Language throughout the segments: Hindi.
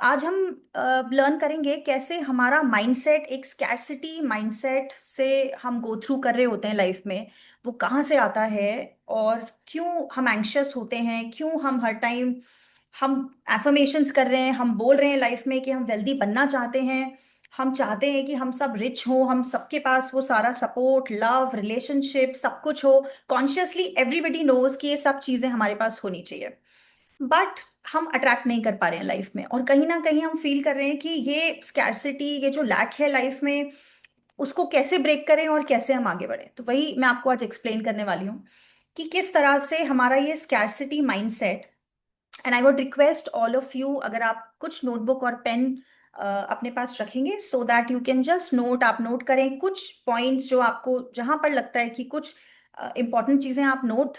आज हम लर्न करेंगे कैसे हमारा माइंडसेट एक स्कैरसिटी माइंडसेट से हम गो थ्रू कर रहे होते हैं लाइफ में। वो कहाँ से आता है और क्यों हम एंग्शियस होते हैं, क्यों हम हर टाइम हम एफर्मेशंस कर रहे हैं, हम बोल रहे हैं लाइफ में कि हम वेल्दी बनना चाहते हैं। हम चाहते हैं कि हम सब रिच हो, हम सबके पास वो सारा सपोर्ट, लव, रिलेशनशिप सब कुछ हो। कॉन्शियसली एवरीबडी नोज कि ये सब चीजें हमारे पास होनी चाहिए, बट हम अट्रैक्ट नहीं कर पा रहे हैं लाइफ में। और कहीं ना कहीं हम फील कर रहे हैं कि ये स्कैरसिटी, ये जो लैक है लाइफ में, उसको कैसे ब्रेक करें और कैसे हम आगे बढ़ें। तो वही मैं आपको आज एक्सप्लेन करने वाली हूँ कि किस तरह से हमारा ये scarcity mindset. And I would request all of you, अगर आप कुछ नोटबुक और पेन अपने पास रखेंगे सो that you can just note, आप नोट करें कुछ पॉइंट्स जो आपको जहां पर लगता है कि कुछ इंपॉर्टेंट चीजें आप नोट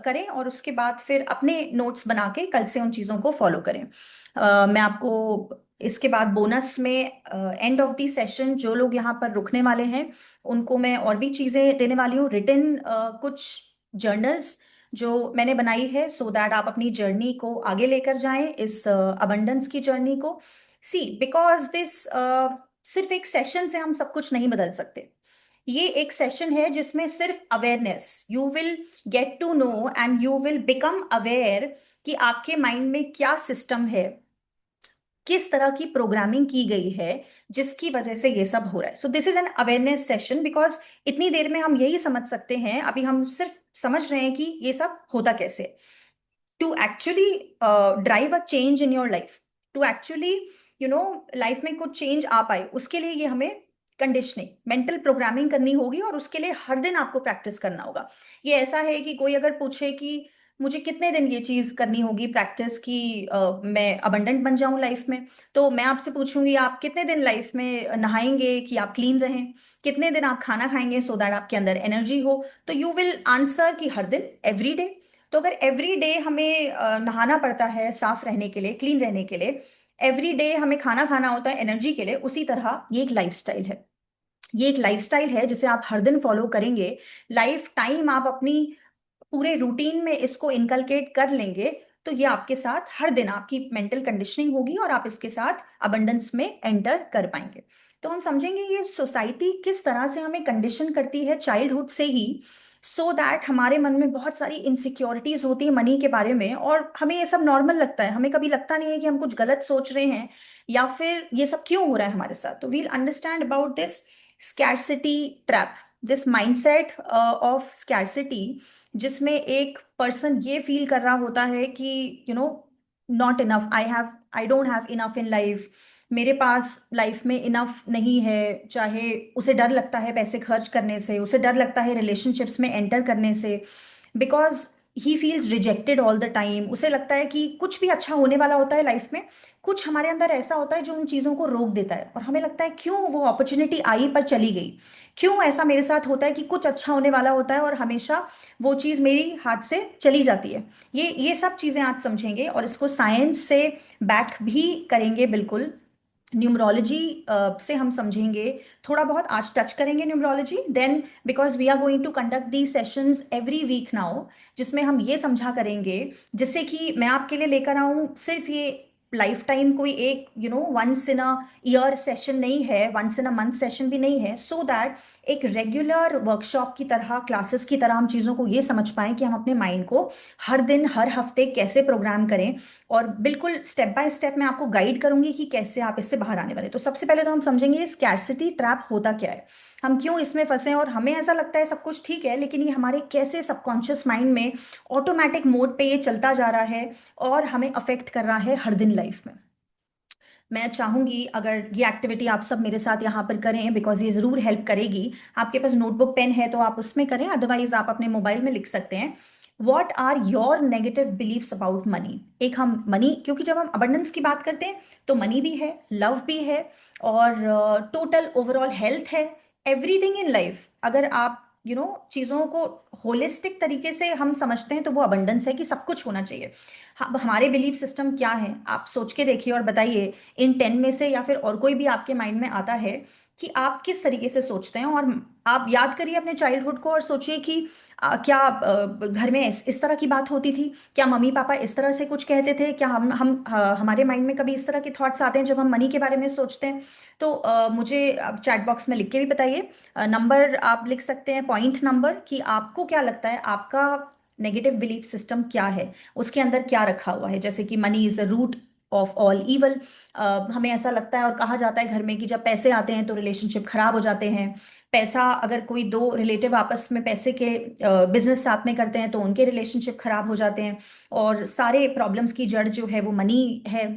करें, और उसके बाद फिर अपने नोट्स बना के कल से उन चीजों को फॉलो करें। मैं आपको इसके बाद बोनस में एंड ऑफ द सेशन जो लोग यहाँ पर रुकने वाले हैं उनको मैं और भी चीजें देने वाली हूँ, रिटन कुछ जर्नल्स जो मैंने बनाई है, सो दैट आप अपनी जर्नी को आगे लेकर जाएं, इस अबंडेंस की जर्नी को। सी बिकॉज दिस सिर्फ एक सेशन से हम सब कुछ नहीं बदल सकते। ये एक सेशन है जिसमें सिर्फ awareness, you will get to know and you will become aware कि आपके माइंड में क्या सिस्टम है, किस तरह की प्रोग्रामिंग की गई है जिसकी वजह से ये सब हो रहा है। सो this is an awareness session, because इतनी देर में हम यही समझ सकते हैं, अभी हम सिर्फ समझ रहे हैं कि ये सब होता कैसे। To actually drive a change in your life, to actually life में कुछ चेंज आ पाए, उसके लिए ये हमें कंडीशनिंग, मेंटल प्रोग्रामिंग करनी होगी, और उसके लिए हर दिन आपको प्रैक्टिस करना होगा। ये ऐसा है कि कोई अगर पूछे कि मुझे कितने दिन ये चीज करनी होगी प्रैक्टिस की, मैं अबंडेंट बन जाऊं लाइफ में, तो मैं आपसे पूछूंगी आप कितने दिन लाइफ में नहाएंगे कि आप क्लीन रहें, कितने दिन आप खाना खाएंगे सो दैट आपके अंदर एनर्जी हो। तो यू विल आंसर कि हर दिन, एवरी डे। तो अगर एवरी डे हमें नहाना पड़ता है साफ रहने के लिए, क्लीन रहने के लिए, एवरी डे हमें खाना खाना होता है एनर्जी के लिए, उसी तरह ये एक लाइफस्टाइल है। ये एक लाइफस्टाइल है जिसे आप हर दिन फॉलो करेंगे, लाइफ टाइम आप अपनी पूरे रूटीन में इसको इनकलकेट कर लेंगे, तो ये आपके साथ हर दिन आपकी मेंटल कंडीशनिंग होगी और आप इसके साथ अबंडेंस में एंटर कर पाएंगे। तो हम समझेंगे ये सोसाइटी किस तरह से हमें कंडीशन करती है चाइल्डहुड से ही, सो दैट हमारे मन में बहुत सारी इनसिक्योरिटीज होती है मनी के बारे में, और हमें ये सब नॉर्मल लगता है, हमें कभी लगता नहीं है कि हम कुछ गलत सोच रहे हैं या फिर ये सब क्यों हो रहा है हमारे साथ। तो we'll understand about this scarcity trap, this mindset of scarcity, जिसमें एक पर्सन ये फील कर रहा होता है कि not enough, I don't have enough in life, मेरे पास लाइफ में इनफ नहीं है। चाहे उसे डर लगता है पैसे खर्च करने से, उसे डर लगता है रिलेशनशिप्स में एंटर करने से, because he feels rejected all the time. उसे लगता है कि कुछ भी अच्छा होने वाला होता है लाइफ में, कुछ हमारे अंदर ऐसा होता है जो उन चीज़ों को रोक देता है, और हमें लगता है क्यों वो अपॉर्चुनिटी आई पर चली गई, क्यों ऐसा मेरे साथ होता है कि कुछ अच्छा होने वाला होता है और हमेशा वो चीज़ मेरी हाथ से चली जाती है। ये सब चीज़ें आज समझेंगे और इसको साइंस से बैक भी करेंगे बिल्कुल। न्यूमरोलॉजी से हम समझेंगे, थोड़ा बहुत आज टच करेंगे numerology, then because we are going to conduct the sessions every week now, जिसमें हम ये समझा करेंगे, जिससे कि मैं आपके लिए लेकर आऊं सिर्फ ये लाइफ टाइम कोई एक once in a year session नहीं है, once in a month session भी नहीं है, सो दैट एक रेगुलर वर्कशॉप की तरह, क्लासेस की तरह हम चीज़ों को ये समझ पाएं कि हम अपने माइंड को हर दिन, हर हफ्ते कैसे प्रोग्राम करें, और बिल्कुल स्टेप बाय स्टेप मैं आपको गाइड करूंगी कि कैसे आप इससे बाहर आने वाले। तो सबसे पहले तो हम समझेंगे स्कैरसिटी ट्रैप होता क्या है, हम क्यों इसमें फंसे हैं, और हमें ऐसा लगता है सब कुछ ठीक है, लेकिन ये हमारे कैसे सबकॉन्शियस माइंड में ऑटोमेटिक मोड पे ये चलता जा रहा है और हमें अफेक्ट कर रहा है हर दिन लाइफ में। मैं चाहूंगी अगर ये एक्टिविटी आप सब मेरे साथ यहाँ पर करें, बिकॉज ये जरूर हेल्प करेगी। आपके पास नोटबुक पेन है तो आप उसमें करें, अदरवाइज आप अपने मोबाइल में लिख सकते हैं। What are your negative believes about money. एक हम मनी, क्योंकि जब हम अबंडेंस की बात करते हैं तो मनी भी है, लव भी है, और टोटल ओवरऑल हेल्थ है, एवरीथिंग इन लाइफ। अगर आप चीज़ों को होलिस्टिक तरीके से हम समझते हैं तो वो अबंडेंस है कि सब कुछ होना चाहिए। अब हमारे बिलीफ सिस्टम क्या है आप सोच के देखिए और बताइए, इन 10 में से या फिर और कोई भी आपके माइंड में आता है कि आप किस तरीके से सोचते हैं। और आप याद करिए अपने चाइल्डहुड को और सोचिए कि क्या घर में इस तरह की बात होती थी? क्या मम्मी पापा इस तरह से कुछ कहते थे? क्या हमारे माइंड में कभी इस तरह के थॉट्स आते हैं जब हम मनी के बारे में सोचते हैं? तो मुझे आप चैट बॉक्स में लिख के भी बताइए। नंबर आप लिख सकते हैं, पॉइंट नंबर, कि आपको क्या लगता है आपका नेगेटिव बिलीफ सिस्टम क्या है, उसके अंदर क्या रखा हुआ है। जैसे कि money is the root of all evil. हमें ऐसा लगता है और कहा जाता है घर में कि जब पैसे आते हैं तो रिलेशनशिप खराब हो जाते हैं। पैसा, अगर कोई दो रिलेटिव आपस में पैसे के बिजनेस साथ में करते हैं तो उनके रिलेशनशिप खराब हो जाते हैं। और सारे प्रॉब्लम्स की जड़ जो है वो मनी है।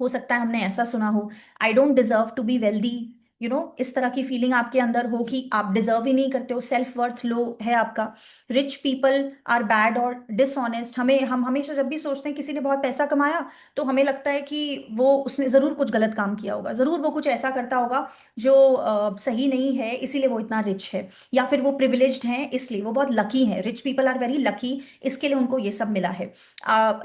हो सकता है हमने ऐसा सुना हो, I don't deserve to be wealthy. इस तरह की फीलिंग आपके अंदर हो कि आप डिजर्व ही नहीं करते हो, सेल्फ वर्थ लो है आपका। रिच पीपल आर बैड और डिसऑनेस्ट। हम हमेशा जब भी सोचते हैं किसी ने बहुत पैसा कमाया तो हमें लगता है कि वो उसने जरूर कुछ गलत काम किया होगा, जरूर वो कुछ ऐसा करता होगा जो सही नहीं है, इसीलिए वो इतना रिच है। या फिर वो प्रिविलेज्ड हैं इसलिए वो बहुत लकी हैं, rich people are very lucky, इसके लिए उनको ये सब मिला है।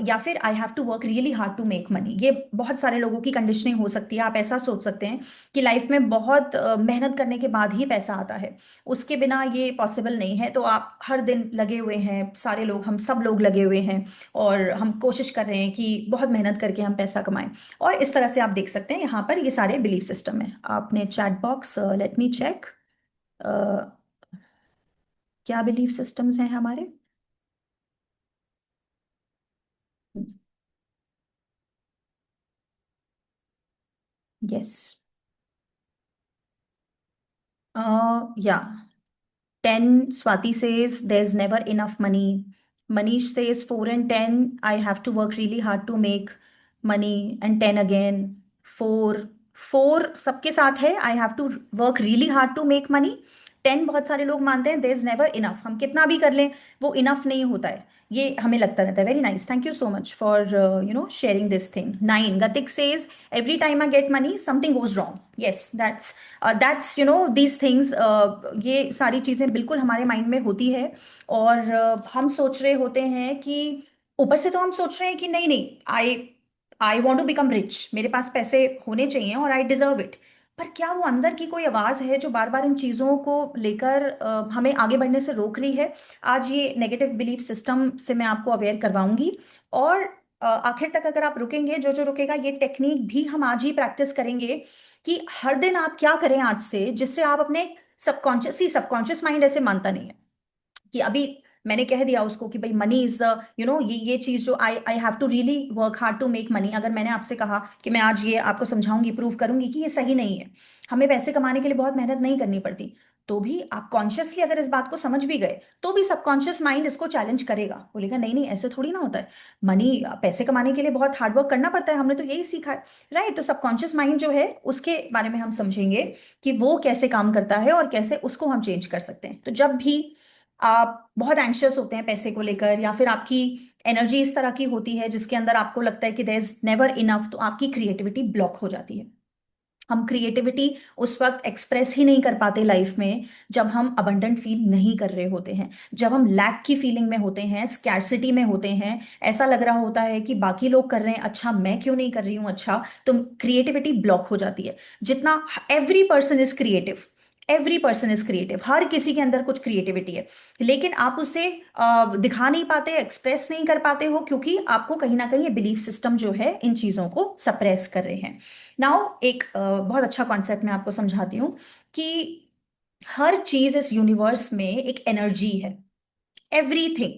या फिर I have to work really hard to make money. ये बहुत सारे लोगों की कंडीशनिंग हो सकती है। आप ऐसा सोच सकते हैं कि लाइफ में बहुत मेहनत करने के बाद ही पैसा आता है, उसके बिना ये पॉसिबल नहीं है। तो आप हर दिन लगे हुए हैं, सारे लोग, हम सब लोग लगे हुए हैं, और हम कोशिश कर रहे हैं कि बहुत मेहनत करके हम पैसा कमाएं। और इस तरह से आप देख सकते हैं यहाँ पर ये सारे बिलीफ सिस्टम है। आपने chat box, let me check, क्या बिलीफ सिस्टम्स हैं हमारे। यस। या 10, Swati says there's never enough money. Manish says 4 and 10, I have to work really hard to make money. And 10 again. 4, 4 सबके साथ है, I have to work really hard to make money. 10 बहुत सारे लोग मानते हैं there's never enough, हम कितना भी कर लें वो enough नहीं होता है। ये हमें लगता रहता है। Very nice, thank you so much for sharing this thing. 9, Gatik says every time I get money something goes wrong. Yes, that's these things, ये सारी चीज़ें बिल्कुल हमारे माइंड में होती है। और हम सोच रहे होते हैं कि ऊपर से तो हम सोच रहे हैं कि नहीं नहीं, I I want to become rich, मेरे पास पैसे होने चाहिए और आई डिजर्व इट। पर क्या वो अंदर की कोई आवाज़ है जो बार बार इन चीज़ों को लेकर हमें आगे बढ़ने से रोक रही है? आज ये नेगेटिव बिलीफ सिस्टम से मैं आपको अवेयर करवाऊंगी। और आखिर तक अगर आप रुकेंगे, जो जो रुकेगा, ये टेक्निक भी हम आज ही प्रैक्टिस करेंगे कि हर दिन आप क्या करें आज से, जिससे आप अपने सबकॉन्शियस माइंड ऐसे मानता नहीं है कि अभी मैंने कह दिया उसको कि भाई मनी इज ये चीज जो I I have to really work hard to make money. अगर मैंने आपसे कहा कि मैं आज ये आपको समझाऊंगी, प्रूव करूंगी कि ये सही नहीं है, हमें पैसे कमाने के लिए बहुत मेहनत नहीं करनी पड़ती, तो भी आप कॉन्शियसली अगर इस बात को समझ भी गए तो भी सबकॉन्शियस माइंड इसको चैलेंज करेगा, बोलेगा नहीं नहीं ऐसे थोड़ी ना होता है। मनी, पैसे कमाने के लिए बहुत हार्ड वर्क करना पड़ता है, हमने तो यही सीखा है। राइट? तो सबकॉन्शियस माइंड जो है उसके बारे में हम समझेंगे कि वो कैसे काम करता है और कैसे उसको हम चेंज कर सकते हैं। तो जब भी आप बहुत एंशियस होते हैं पैसे को लेकर, या फिर आपकी एनर्जी इस तरह की होती है जिसके अंदर आपको लगता है कि देयर इज नेवर इनफ, तो आपकी क्रिएटिविटी ब्लॉक हो जाती है। हम क्रिएटिविटी उस वक्त एक्सप्रेस ही नहीं कर पाते लाइफ में जब हम अबंडेंट फील नहीं कर रहे होते हैं, जब हम लैक की फीलिंग में होते हैं, स्कैर्सिटी में होते हैं, ऐसा लग रहा होता है कि बाकी लोग कर रहे हैं, अच्छा मैं क्यों नहीं कर रही हूं, अच्छा, तो क्रिएटिविटी ब्लॉक हो जाती है। जितना every person is creative, every person is creative, हर किसी के अंदर कुछ क्रिएटिविटी है, लेकिन आप उसे दिखा नहीं पाते, एक्सप्रेस नहीं कर पाते हो, क्योंकि आपको कहीं ना कहीं ये बिलीफ सिस्टम जो है इन चीजों को सप्रेस कर रहे हैं। नाउ एक बहुत अच्छा कॉन्सेप्ट मैं आपको समझाती हूँ कि हर चीज इस यूनिवर्स में एक एनर्जी है। एवरीथिंग,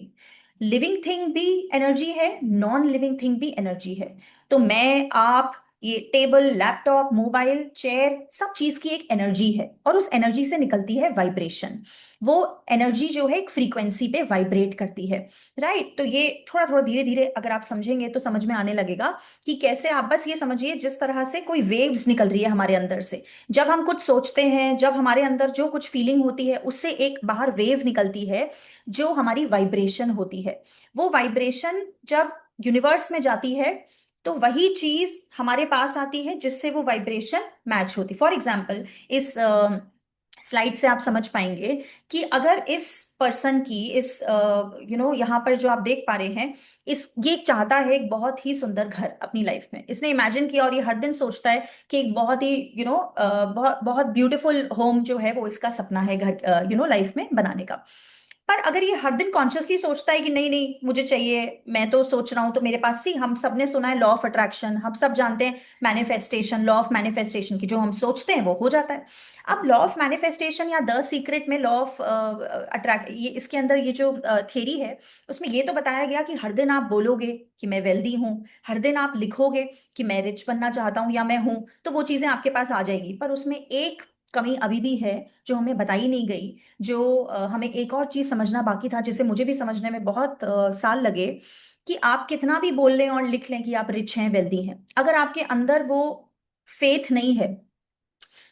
लिविंग थिंग भी एनर्जी है, नॉन लिविंग थिंग भी एनर्जी है। तो मैं, आप, ये टेबल, लैपटॉप, मोबाइल, चेयर, सब चीज की एक एनर्जी है, और उस एनर्जी से निकलती है वाइब्रेशन। वो एनर्जी जो है एक फ्रीक्वेंसी पे वाइब्रेट करती है। राइट? तो ये थोड़ा थोड़ा धीरे धीरे अगर आप समझेंगे तो समझ में आने लगेगा कि कैसे। आप बस ये समझिए जिस तरह से कोई वेव्स निकल रही है हमारे अंदर से, जब हम कुछ सोचते हैं, जब हमारे अंदर जो कुछ फीलिंग होती है उससे एक बाहर वेव निकलती है जो हमारी वाइब्रेशन होती है। वो वाइब्रेशन जब यूनिवर्स में जाती है तो वही चीज हमारे पास आती है जिससे वो वाइब्रेशन मैच होती। फॉर एग्जाम्पल, इस स्लाइड से आप समझ पाएंगे कि अगर इस पर्सन की, इस यहाँ पर जो आप देख पा रहे हैं, इस ये चाहता है एक बहुत ही सुंदर घर अपनी लाइफ में, इसने इमेजिन किया और ये हर दिन सोचता है कि एक बहुत ही बहुत बहुत ब्यूटीफुल होम जो है वो इसका सपना है घर लाइफ में बनाने का। पर अगर ये हर दिन कॉन्शियसली सोचता है कि नहीं नहीं मुझे चाहिए, मैं तो सोच रहा हूं तो मेरे पास, सी हम सब ने सुना है लॉ ऑफ अट्रैक्शन, हम सब जानते हैं मैनिफेस्टेशन, लॉ ऑफ मैनिफेस्टेशन की जो हम सोचते हैं वो हो जाता है। अब लॉ ऑफ मैनिफेस्टेशन या द सीक्रेट में लॉ ऑफ अट्रैक्ट, ये इसके अंदर ये जो थियरी है उसमें ये तो बताया गया कि हर दिन आप बोलोगे कि मैं वेल्दी हूँ, हर दिन आप लिखोगे कि मैं रिच बनना चाहता हूँ या मैं हूं, तो वो चीजें आपके पास आ जाएगी। पर उसमें एक कमी अभी भी है जो हमें बताई नहीं गई, जो हमें एक और चीज समझना बाकी था जिसे मुझे भी समझने में बहुत साल लगे, कि आप कितना भी बोल लें और लिख लें कि आप रिच हैं वेल्दी हैं, अगर आपके अंदर वो फेथ नहीं है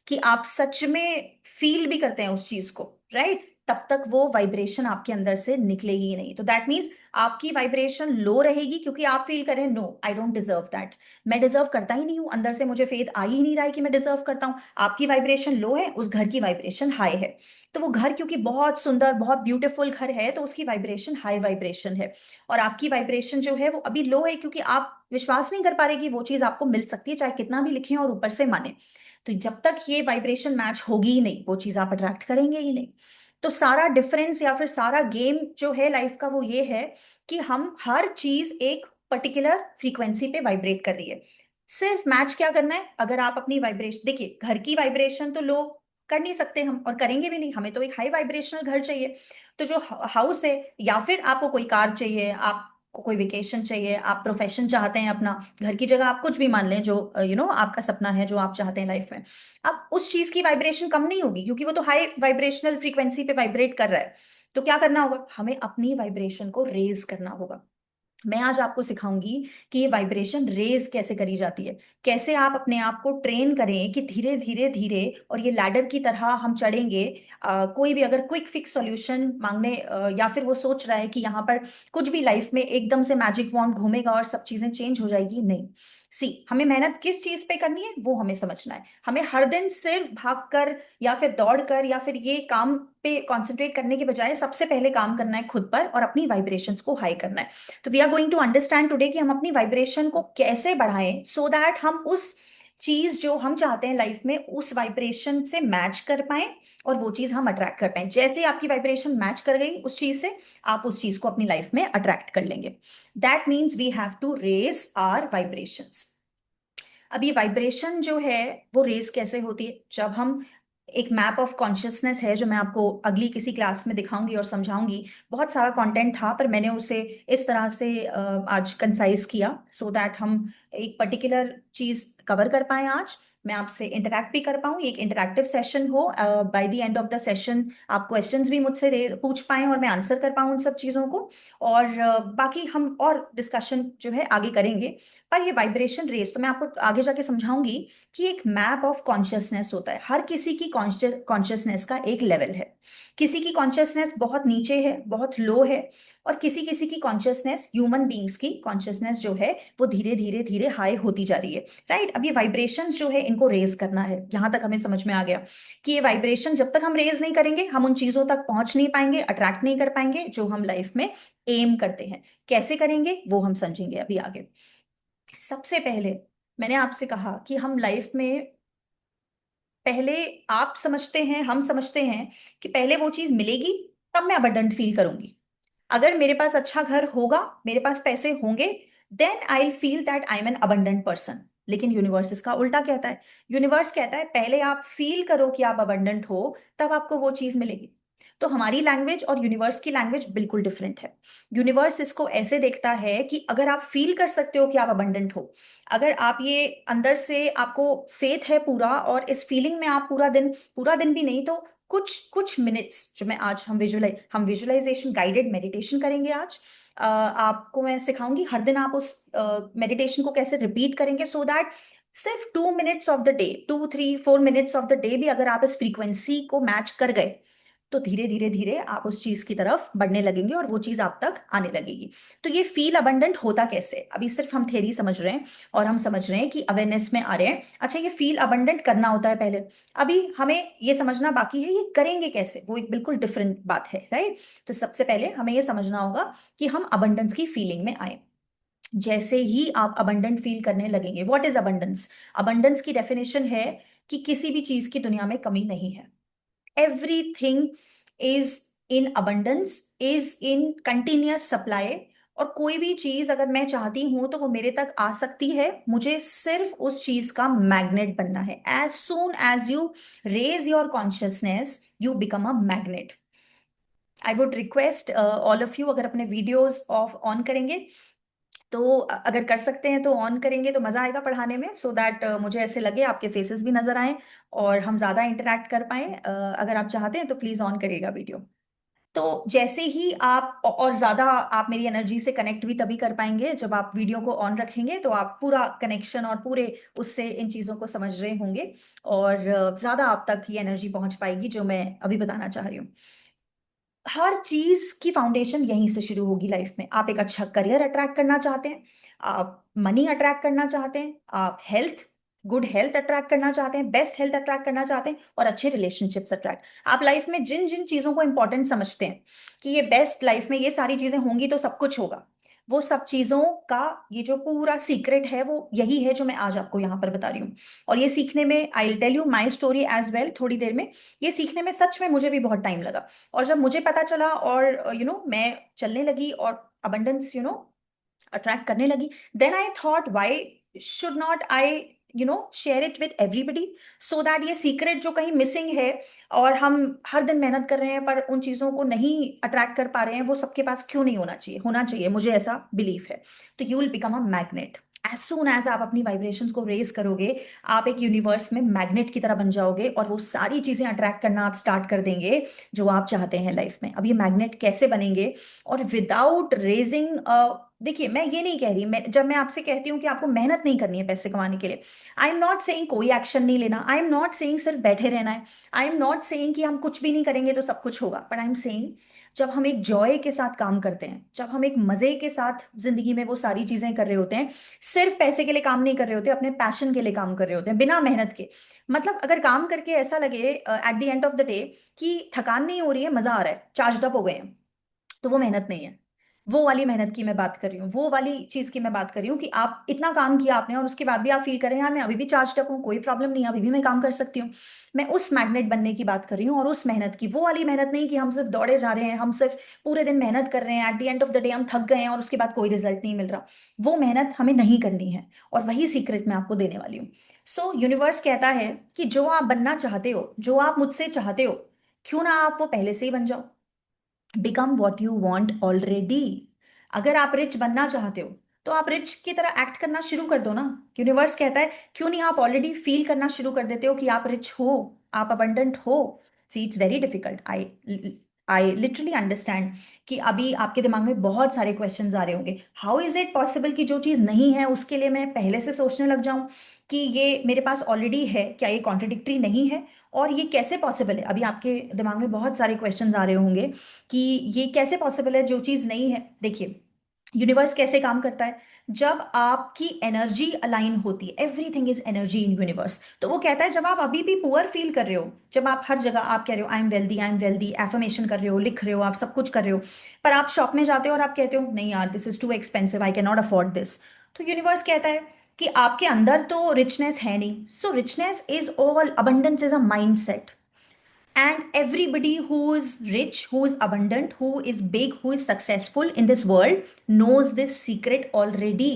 कि आप सच में फील भी करते हैं उस चीज को, राइट, तब तक वो वाइब्रेशन आपके अंदर से निकलेगी ही नहीं। तो दैट मीन्स आपकी वाइब्रेशन लो रहेगी क्योंकि आप फील करें no I don't deserve that, मैं डिजर्व करता ही नहीं हूं, अंदर से मुझे फेथ आ ही नहीं रहा है कि मैं डिजर्व करता हूं। आपकी वाइब्रेशन लो है, उस घर की वाइब्रेशन हाई है, तो वो घर क्योंकि बहुत सुंदर बहुत ब्यूटीफुल घर है तो उसकी वाइब्रेशन हाई वाइब्रेशन है। और आपकी वाइब्रेशन जो है वो अभी लो है क्योंकि आप विश्वास नहीं कर पा रहे कि वो चीज आपको मिल सकती है चाहे कितना भी लिखें और ऊपर से माने। तो जब तक ये वाइब्रेशन मैच होगी ही नहीं वो चीज आप अट्रैक्ट करेंगे ही नहीं। तो सारा डिफरेंस या फिर सारा गेम जो है लाइफ का वो ये है कि हम हर चीज एक पर्टिकुलर फ्रीक्वेंसी पे वाइब्रेट कर रही है। सिर्फ मैच क्या करना है, अगर आप अपनी वाइब्रेशन देखिए, घर की वाइब्रेशन तो लो कर नहीं सकते हम और करेंगे भी नहीं, हमें तो एक हाई वाइब्रेशनल घर चाहिए। तो जो हाउस है, या फिर आपको कोई कार चाहिए, आपको कोई वेकेशन चाहिए, आप प्रोफेशन चाहते हैं अपना, घर की जगह आप कुछ भी मान लें जो आपका सपना है जो आप चाहते हैं लाइफ में, अब उस चीज की वाइब्रेशन कम नहीं होगी क्योंकि वो तो हाई वाइब्रेशनल फ्रीक्वेंसी पे वाइब्रेट कर रहा है। तो क्या करना होगा, हमें अपनी वाइब्रेशन को रेज करना होगा। मैं आज आपको सिखाऊंगी कि ये वाइब्रेशन रेज कैसे करी जाती है, कैसे आप अपने आप को ट्रेन करें कि धीरे धीरे धीरे, और ये लैडर की तरह हम चढ़ेंगे। कोई भी अगर क्विक फिक्स सॉल्यूशन मांगने या फिर वो सोच रहा है कि यहाँ पर कुछ भी लाइफ में एकदम से मैजिक वॉन्ड घूमेगा और सब चीजें चेंज हो जाएगी, नहीं। सी हमें मेहनत किस चीज पे करनी है वो हमें समझना है। हमें हर दिन सिर्फ भागकर या फिर दौड़कर या फिर ये काम पे कंसंट्रेट करने के बजाय सबसे पहले काम करना है खुद पर और अपनी वाइब्रेशंस को हाई करना है। तो we are going to understand today कि हम अपनी वाइब्रेशन को कैसे बढ़ाएं सो दैट हम उस चीज जो हम चाहते हैं लाइफ में उस वाइब्रेशन से मैच कर पाए और वो चीज हम अट्रैक्ट कर पाए। जैसे ही आपकी वाइब्रेशन मैच कर गई उस चीज से, आप उस चीज को अपनी लाइफ में अट्रैक्ट कर लेंगे। That means we have to raise our vibrations. अब ये वाइब्रेशन जो है वो रेज कैसे होती है, जब हम एक मैप ऑफ कॉन्शियसनेस है जो मैं आपको अगली किसी क्लास में दिखाऊंगी और समझाऊंगी। बहुत सारा कंटेंट था पर मैंने उसे इस तरह से आज कंसाइज किया सो दैट हम एक पर्टिकुलर चीज कवर कर पाए आज, मैं आपसे इंटरैक्ट भी कर पाऊँ, एक इंटरैक्टिव सेशन हो, by the end of the session आप क्वेश्चंस भी मुझसे पूछ पाएं और मैं आंसर कर पाऊँ उन सब चीज़ों को। और बाकी हम और डिस्कशन जो है आगे करेंगे। पर ये वाइब्रेशन रेस तो मैं आपको आगे जाके समझाऊंगी कि एक मैप ऑफ कॉन्शियसनेस होता है। हर किसी की कॉन्शियसनेस का एक लेवल है, किसी की कॉन्शियसनेस बहुत नीचे है बहुत लो है, और किसी किसी की कॉन्शियसनेस, ह्यूमन बींग्स की कॉन्शियसनेस जो है वो धीरे धीरे धीरे हाई होती जा रही है, राइट। अब ये वाइब्रेशंस जो है इनको रेज करना है, यहां तक हमें समझ में आ गया कि ये वाइब्रेशन जब तक हम रेज नहीं करेंगे हम उन चीजों तक पहुंच नहीं पाएंगे, अट्रैक्ट नहीं कर पाएंगे जो हम लाइफ में एम करते हैं। कैसे करेंगे वो हम समझेंगे अभी आगे। सबसे पहले मैंने आपसे कहा कि हम लाइफ में पहले, आप समझते हैं हम समझते हैं कि पहले वो चीज मिलेगी तब मैं अबंडेंट फील करूंगी। अगर मेरे पास अच्छा घर होगा, मेरे पास पैसे होंगे, then I feel that I am an abundant person. लेकिन यूनिवर्स इसका उल्टा कहता है। यूनिवर्स कहता है पहले आप फील करो कि आप अबंडेंट हो तब आपको वो चीज मिलेगी। तो हमारी लैंग्वेज और यूनिवर्स की लैंग्वेज बिल्कुल डिफरेंट है। यूनिवर्स इसको ऐसे देखता है कि अगर आप फील कर सकते हो कि आप अबंडेंट हो, अगर आप ये अंदर से आपको फेथ है पूरा और इस फीलिंग में आप पूरा दिन भी नहीं तो कुछ कुछ मिनट्स, जो मैं आज हम विजुअलाइजेशन गाइडेड मेडिटेशन करेंगे आज। आपको मैं सिखाऊंगी हर दिन आप उस मेडिटेशन को कैसे रिपीट करेंगे सो दैट सिर्फ 2 minutes of the day, 2 3 4 minutes of the day भी अगर आप इस फ्रीक्वेंसी को मैच कर गए तो धीरे धीरे धीरे आप उस चीज की तरफ बढ़ने लगेंगे और वो चीज आप तक आने लगेगी। तो ये फील अबंडेंट होता कैसे, अभी सिर्फ हम थ्योरी समझ रहे हैं और हम समझ रहे हैं कि अवेयरनेस में आ रहे हैं। अच्छा, ये फील अबंडेंट करना होता है पहले, अभी हमें ये समझना बाकी है ये करेंगे कैसे, वो एक बिल्कुल डिफरेंट बात है, राइट। तो सबसे पहले हमें ये समझना होगा कि हम अबंडेंस की फीलिंग में आए। जैसे ही आप अबंडेंट फील करने लगेंगे, व्हाट इज अबंडेंस? अबंडेंस की डेफिनेशन है कि किसी भी चीज की दुनिया में कमी नहीं है। Everything is in abundance, is in continuous supply. और कोई भी चीज अगर मैं चाहती हूं तो वो मेरे तक आ सकती है, मुझे सिर्फ उस चीज का मैग्नेट बनना है। As soon as you raise your consciousness, you become a magnet. I would request all of you, अगर अपने वीडियोस ऑफ ऑन करेंगे तो अगर कर सकते हैं तो ऑन करेंगे तो मजा आएगा पढ़ाने में, सो दैट मुझे ऐसे लगे आपके फेसेस भी नजर आए और हम ज्यादा इंटरेक्ट कर पाए। अगर आप चाहते हैं तो प्लीज ऑन करिएगा वीडियो। तो जैसे ही आप और ज्यादा आप मेरी एनर्जी से कनेक्ट भी तभी कर पाएंगे जब आप वीडियो को ऑन रखेंगे, तो आप पूरा कनेक्शन और पूरे उससे इन चीजों को समझ रहे होंगे और ज्यादा आप तक ये एनर्जी पहुंच पाएगी जो मैं अभी बताना चाह रही हूँ। हर चीज की फाउंडेशन यहीं से शुरू होगी लाइफ में। आप एक अच्छा करियर अट्रैक्ट करना चाहते हैं, आप मनी अट्रैक्ट करना चाहते हैं, आप हेल्थ, गुड हेल्थ अट्रैक्ट करना चाहते हैं, बेस्ट हेल्थ अट्रैक्ट करना चाहते हैं, और अच्छे रिलेशनशिप्स अट्रैक्ट। आप लाइफ में जिन जिन चीजों को इंपॉर्टेंट समझते हैं कि ये बेस्ट लाइफ में ये सारी चीजें होंगी तो सब कुछ होगा, वो सब चीजों का ये जो पूरा सीक्रेट है वो यही है जो मैं आज आपको यहाँ पर बता रही हूँ। और ये सीखने में I will tell you my story as well थोड़ी देर में। ये सीखने में सच में मुझे भी बहुत टाइम लगा। और जब मुझे पता चला और मैं चलने लगी और अबंडेंस अट्रैक्ट करने लगी, then I thought why should not I share it with everybody, so that ये सीक्रेट जो कहीं मिसिंग है और हम हर दिन मेहनत कर रहे हैं पर उन चीजों को नहीं अट्रैक्ट कर पा रहे हैं, वो सबके पास क्यों नहीं होना चाहिए, होना चाहिए, मुझे ऐसा बिलीफ है। तो you will become a magnet. As soon as आप अपनी वाइब्रेशंस को रेज करोगे, आप एक यूनिवर्स में मैग्नेट की तरह बन जाओगे और वो सारी चीजें अट्रैक्ट करना आप स्टार्ट कर देंगे जो आप चाहते हैं लाइफ में। अब ये मैग्नेट कैसे बनेंगे? और विदाउट रेजिंग, देखिए मैं ये नहीं कह रही, मैं जब मैं आपसे कहती हूँ कि आपको मेहनत नहीं करनी है पैसे कमाने के लिए, आई एम नॉट सेइंग कोई एक्शन नहीं लेना, आई एम नॉट सेइंग सिर्फ बैठे रहना है, आई एम नॉट सेइंग कि हम कुछ भी नहीं करेंगे तो सब कुछ होगा, बट आई एम सेइंग जब हम एक जॉय के साथ काम करते हैं, जब हम एक मजे के साथ जिंदगी में वो सारी चीजें कर रहे होते हैं, सिर्फ पैसे के लिए काम नहीं कर रहे होते, अपने पैशन के लिए काम कर रहे होते हैं बिना मेहनत के। मतलब अगर काम करके ऐसा लगे at the end of the day कि थकान नहीं हो रही है, मजा आ रहा है, चार्ज अप हो गए हैं, तो वो मेहनत नहीं है। वो वाली मेहनत की मैं बात कर रही हूँ, वो वाली चीज की मैं बात कर रही हूँ कि आप इतना काम किया आपने और उसके बाद भी आप फील करें यार मैं अभी भी चार्ज अप हूँ, कोई प्रॉब्लम नहीं है, अभी भी मैं काम कर सकती हूँ। मैं उस मैग्नेट बनने की बात कर रही हूँ और उस मेहनत की, वो वाली मेहनत नहीं कि हम सिर्फ दौड़े जा रहे हैं, हम सिर्फ पूरे दिन मेहनत कर रहे हैं, at the end of the day हम थक गए हैं और उसके बाद कोई रिजल्ट नहीं मिल रहा। वो मेहनत हमें नहीं करनी है और वही सीक्रेट मैं आपको देने वाली हूँ। सो यूनिवर्स कहता है कि जो आप बनना चाहते हो, जो आप मुझसे चाहते हो, क्यों ना आप वो पहले से ही बन जाओ। Become what you want already. अगर आप रिच बनना चाहते हो तो आप रिच की तरह एक्ट करना शुरू कर दो ना। यूनिवर्स कहता है क्यों नहीं आप ऑलरेडी फील करना शुरू कर देते हो कि आप रिच हो, आप अबंडेंट हो। See it's very difficult, I literally understand कि अभी आपके दिमाग में बहुत सारे क्वेश्चंस आ रहे होंगे। हाउ इज इट पॉसिबल कि जो चीज़ नहीं है उसके लिए मैं पहले से सोचने लग जाऊं कि ये मेरे पास ऑलरेडी है, क्या ये कॉन्ट्रडिक्टरी नहीं है? और ये कैसे पॉसिबल है? अभी आपके दिमाग में बहुत सारे क्वेश्चंस आ रहे होंगे कि ये कैसे पॉसिबल है जो चीज़ नहीं है। देखिए यूनिवर्स कैसे काम करता है, जब आपकी एनर्जी अलाइन होती है, everything is energy in universe, तो वो कहता है जब आप अभी भी पुअर फील कर रहे हो, जब आप हर जगह आप कह रहे हो I am wealthy, I am wealthy, affirmation कर रहे हो, लिख रहे हो, आप सब कुछ कर रहे हो, पर आप शॉप में जाते हो और आप कहते हो नहीं यार this is too expensive, I can not afford this, तो यूनिवर्स कहता है कि आपके अंदर तो रिचनेस है नहीं। So richness is all, abundance is a mindset. And everybody who is rich, who is abundant, who is big, who is successful in this world knows this secret already.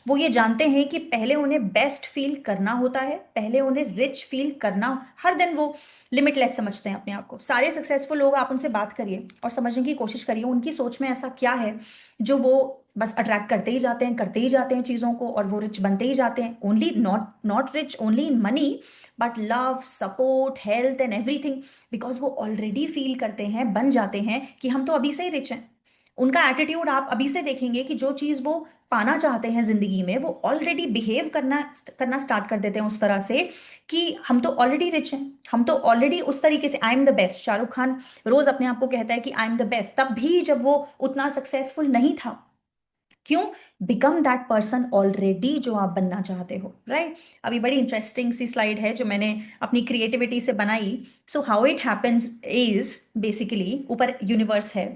वो ये जानते हैं कि पहले उन्हें बेस्ट फील करना होता है, पहले उन्हें रिच फील करना। हर दिन वो लिमिटलेस समझते हैं अपने आप को। सारे सक्सेसफुल लोग आप उनसे बात करिए और समझने की कोशिश करिए उनकी सोच में ऐसा क्या है जो वो बस अट्रैक्ट करते ही जाते हैं, करते ही जाते हैं चीज़ों को और वो रिच बनते ही जाते हैं। Only not not rich only in money, but love, support, health and everything, because वो ऑलरेडी फील करते हैं, बन जाते हैं कि हम तो अभी से ही रिच हैं। उनका एटीट्यूड आप अभी से देखेंगे कि जो चीज़ वो पाना चाहते हैं जिंदगी में वो ऑलरेडी बिहेव करना करना स्टार्ट कर देते हैं उस तरह से कि हम तो ऑलरेडी रिच हैं, हम तो ऑलरेडी उस तरीके से। I am the best, Shahrukh Khan रोज अपने आप को कहता है कि आई एम द बेस्ट, तब भी जब वो उतना सक्सेसफुल नहीं था। क्यों? बिकम दैट पर्सन ऑलरेडी जो आप बनना चाहते हो, राइट? अभी बड़ी इंटरेस्टिंग सी स्लाइड है जो मैंने अपनी क्रिएटिविटी से बनाई। So how it happens is basically, ऊपर यूनिवर्स है।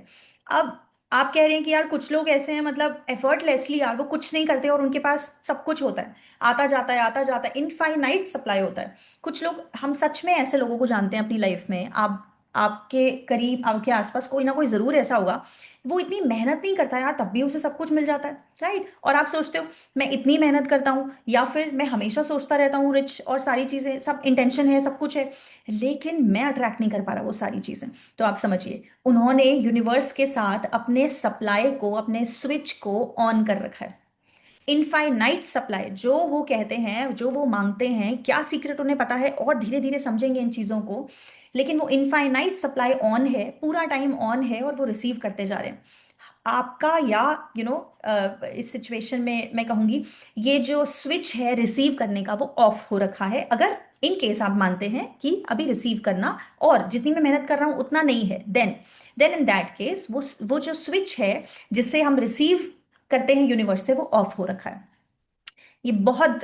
अब आप कह रहे हैं कि यार कुछ लोग ऐसे हैं, मतलब एफर्टलेसली यार वो कुछ नहीं करते और उनके पास सब कुछ होता है, आता जाता है, आता जाता है, इनफाइनाइट सप्लाई होता है। कुछ लोग, हम सच में ऐसे लोगों को जानते हैं अपनी लाइफ में। आप आपके करीब, आपके आसपास कोई ना कोई जरूर ऐसा होगा, वो इतनी मेहनत नहीं करता यार, तब भी उसे सब कुछ मिल जाता है, राइट? और आप सोचते हो मैं इतनी मेहनत करता हूँ, या फिर मैं हमेशा सोचता रहता हूँ रिच और सारी चीजें, सब इंटेंशन है, सब कुछ है, लेकिन मैं अट्रैक्ट नहीं कर पा रहा वो सारी चीजें। तो आप समझिए, उन्होंने यूनिवर्स के साथ अपने सप्लाई को, अपने स्विच को ऑन कर रखा है। इनफाइनाइट सप्लाई, जो वो कहते हैं, जो वो मांगते हैं, क्या सीक्रेट उन्हें पता है, और धीरे धीरे समझेंगे इन चीजों को। लेकिन वो इनफाइनाइट सप्लाई ऑन है, पूरा टाइम ऑन है, और वो रिसीव करते जा रहे हैं आपका, या यू you नो इस सिचुएशन में मैं कहूंगी, ये जो स्विच है रिसीव करने का, वो ऑफ हो रखा है। अगर इन केस आप मानते हैं कि अभी रिसीव करना और जितनी मैं मेहनत कर रहा हूं उतना नहीं है, देन इन दैट केस वो जो स्विच है जिससे हम रिसीव करते हैं यूनिवर्स से, वो ऑफ हो रखा है। ये बहुत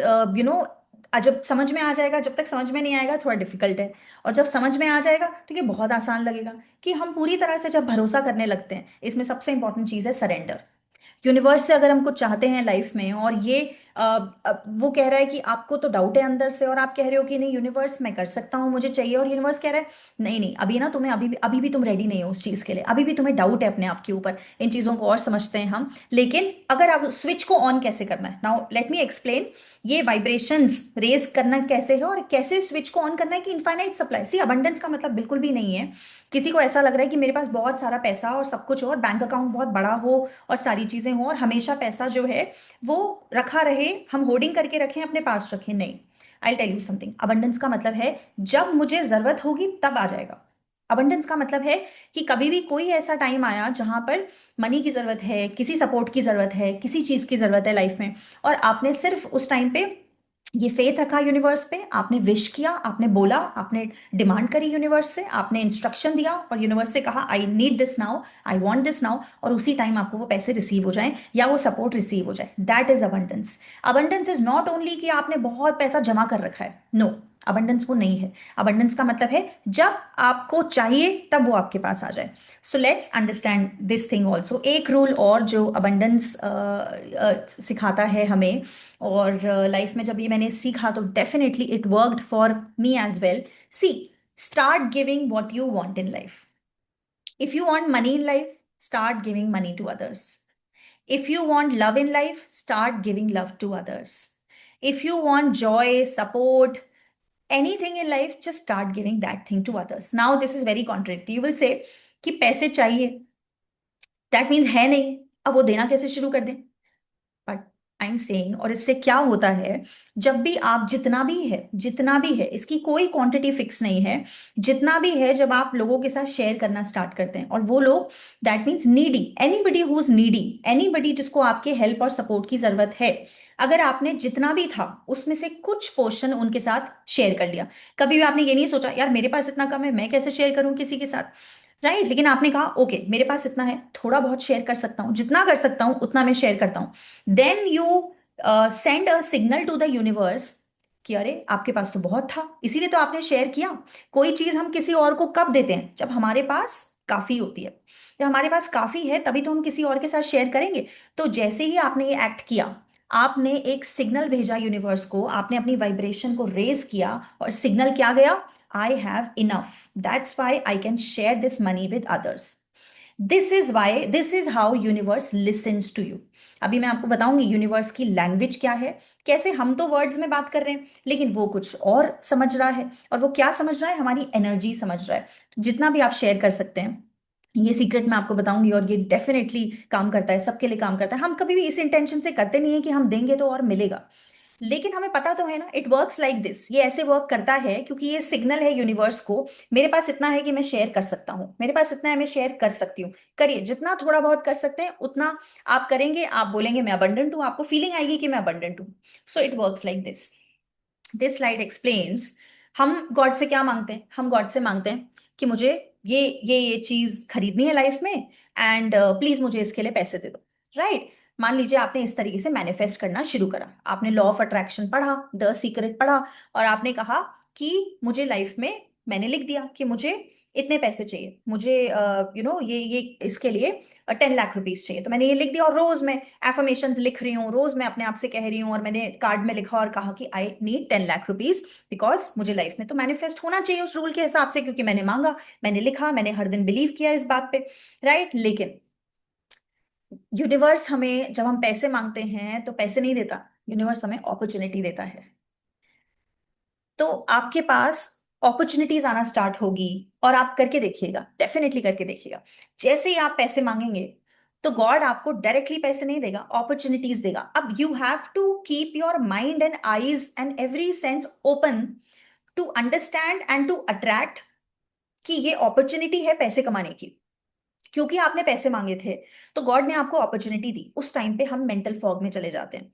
जब समझ में आ जाएगा, जब तक समझ में नहीं आएगा थोड़ा डिफिकल्ट है, और जब समझ में आ जाएगा तो ये बहुत आसान लगेगा, कि हम पूरी तरह से जब भरोसा करने लगते हैं। इसमें सबसे इंपॉर्टेंट चीज है सरेंडर। यूनिवर्स से अगर हम कुछ चाहते हैं लाइफ में, और ये वो कह रहा है कि आपको तो डाउट है अंदर से, और आप कह रहे हो कि नहीं यूनिवर्स मैं कर सकता हूँ, मुझे चाहिए, और यूनिवर्स कह रहा है नहीं नहीं, अभी ना तुम्हें, अभी भी तुम रेडी नहीं हो उस चीज के लिए, अभी भी तुम्हें डाउट है अपने आप के ऊपर। इन चीजों को और समझते हैं हम। लेकिन अगर आप स्विच को ऑन कैसे करना है, नाउ लेट मी एक्सप्लेन। ये वाइब्रेशंस रेज करना कैसे है, और कैसे स्विच को ऑन करना है, कि इनफाइनाइट सप्लाई, सी अबंडेंस का मतलब बिल्कुल भी नहीं है। किसी को ऐसा लग रहा है कि मेरे पास बहुत सारा पैसा और सब कुछ हो, और बैंक अकाउंट बहुत बड़ा हो, और सारी चीजें हो, और हमेशा पैसा जो है वो रखा रहे, हम होर्डिंग करके रखें, अपने पास रखें, नहीं। I tell you something, abundance का मतलब है जब मुझे जरूरत होगी तब आ जाएगा। अबंडेंस का मतलब है कि कभी भी कोई ऐसा टाइम आया जहां पर मनी की जरूरत है, किसी सपोर्ट की जरूरत है, किसी चीज की जरूरत है लाइफ में, और आपने सिर्फ उस टाइम पे ये फेथ रखा यूनिवर्स पे, आपने विश किया, आपने बोला, आपने डिमांड करी यूनिवर्स से, आपने इंस्ट्रक्शन दिया, और यूनिवर्स से कहा I need this now, I want this now, और उसी टाइम आपको वो पैसे रिसीव हो जाएं, या वो सपोर्ट रिसीव हो जाए, that is abundance. Abundance is not only कि आपने बहुत पैसा जमा कर रखा है, नो, अबंडेंस वो नहीं है। अबंडेंस का मतलब है जब आपको चाहिए तब वो आपके पास आ जाए। सो let's understand this thing also. एक रूल और जो अबंडेंस सिखाता है हमें, और लाइफ में जब ये मैंने सीखा तो definitely it worked for me as well. See, start giving what you want in life. If you want money in life, start giving money to others. If you want love in life, start giving love to others. If you want joy, support, anything in life, just start giving that thing to others. Now this is very contradictory, you will say कि पैसे चाहिए, that means है नहीं, अब वो देना कैसे शुरू कर दें? बट आई एम सेइंग, और इससे क्या होता है, जब भी आप, जितना भी है, इसकी कोई क्वांटिटी फिक्स नहीं है, जितना भी है, जब आप लोगों के साथ शेयर करना स्टार्ट करते हैं, और वो लोग, that means needy, anybody who is needy, anybody जिसको आपके हेल्प और सपोर्ट की जरूरत है, अगर आपने जितना भी था उसमें से कुछ पोर्शन उनके साथ शेयर कर लिया। कभी भी आपने ये नहीं सोचा यार मेरे पास इतना कम है, मैं कैसे शेयर करूं किसी के साथ, राइट? लेकिन आपने कहा ओके मेरे पास इतना है, थोड़ा बहुत शेयर कर सकता हूँ, जितना कर सकता हूँ उतना मैं शेयर करता हूँ। Then you send a signal to the universe कि अरे आपके पास तो बहुत था, इसीलिए तो आपने शेयर किया। कोई चीज हम किसी और को कब देते हैं? जब हमारे पास काफी होती है। जब हमारे पास काफी है तभी तो हम किसी और के साथ शेयर करेंगे। तो जैसे ही आपने ये एक्ट किया, आपने एक सिग्नल भेजा यूनिवर्स को, आपने अपनी वाइब्रेशन को रेज किया, और सिग्नल क्या गया? I have enough, that's why I can share this money with others. This is how universe listens to you. अभी मैं आपको बताऊंगी यूनिवर्स की लैंग्वेज क्या है, कैसे हम तो वर्ड्स में बात कर रहे हैं, लेकिन वो कुछ और समझ रहा है। और वो क्या समझ रहा है? हमारी एनर्जी समझ रहा है। तो जितना भी आप शेयर कर सकते हैं, ये सीक्रेट मैं आपको बताऊंगी, और ये डेफिनेटली काम करता है, सबके लिए काम करता है। हम कभी भी इस इंटेंशन से करते नहीं है कि हम देंगे तो और मिलेगा, लेकिन हमें पता तो है ना, इट वर्क्स लाइक दिस, ये ऐसे वर्क करता है क्योंकि ये सिग्नल है यूनिवर्स को, मेरे पास इतना है कि मैं शेयर कर सकता हूं, मेरे पास इतना है मैं शेयर कर सकती हूँ, करिए, जितना थोड़ा बहुत कर सकते हैं उतना आप करेंगे, आप बोलेंगे मैं अबंडेंट हूं, आपको फीलिंग आएगी कि मैं अबंडेंट हूं। So it works like this. This slide explains, हम गॉड से क्या मांगते हैं? हम गॉड से मांगते हैं कि मुझे ये चीज खरीदनी है लाइफ में, एंड प्लीज मुझे इसके लिए पैसे दे दो, राइट? मान लीजिए आपने इस तरीके से मैनिफेस्ट करना शुरू करा, आपने लॉ ऑफ अट्रैक्शन पढ़ा, द सीक्रेट पढ़ा, और आपने कहा कि मुझे लाइफ में, मैंने लिख दिया कि मुझे इतने पैसे चाहिए मुझे, ये इसके लिए 10 लाख रुपीज चाहिए। तो मैंने ये लिख दिया, और रोज मैं एफर्मेशंस लिख रही हूँ, रोज मैं अपने आप से कह रही हूँ, और मैंने कार्ड में लिखा और कहा कि I need 10 lakh rupees, because मुझे लाइफ में तो मैनिफेस्ट होना चाहिए उस रूल के हिसाब से, क्योंकि मैंने मांगा, मैंने लिखा, मैंने हर दिन बिलीव किया इस बात पे, राइट। लेकिन यूनिवर्स हमें, जब हम पैसे मांगते हैं तो पैसे नहीं देता, यूनिवर्स हमें अपॉर्चुनिटी देता है। तो आपके पास अपॉर्चुनिटीज आना स्टार्ट होगी, और आप करके देखिएगा, डेफिनेटली करके देखिएगा। जैसे ही आप पैसे मांगेंगे तो गॉड आपको डायरेक्टली पैसे नहीं देगा, अपॉर्चुनिटीज देगा। अब you have to keep your mind and eyes and every sense open to understand and to attract कि ये अपॉर्चुनिटी है पैसे कमाने की। क्योंकि आपने पैसे मांगे थे तो गॉड ने आपको अपॉर्चुनिटी दी। उस टाइम पे हम मेंटल फॉग में चले जाते हैं,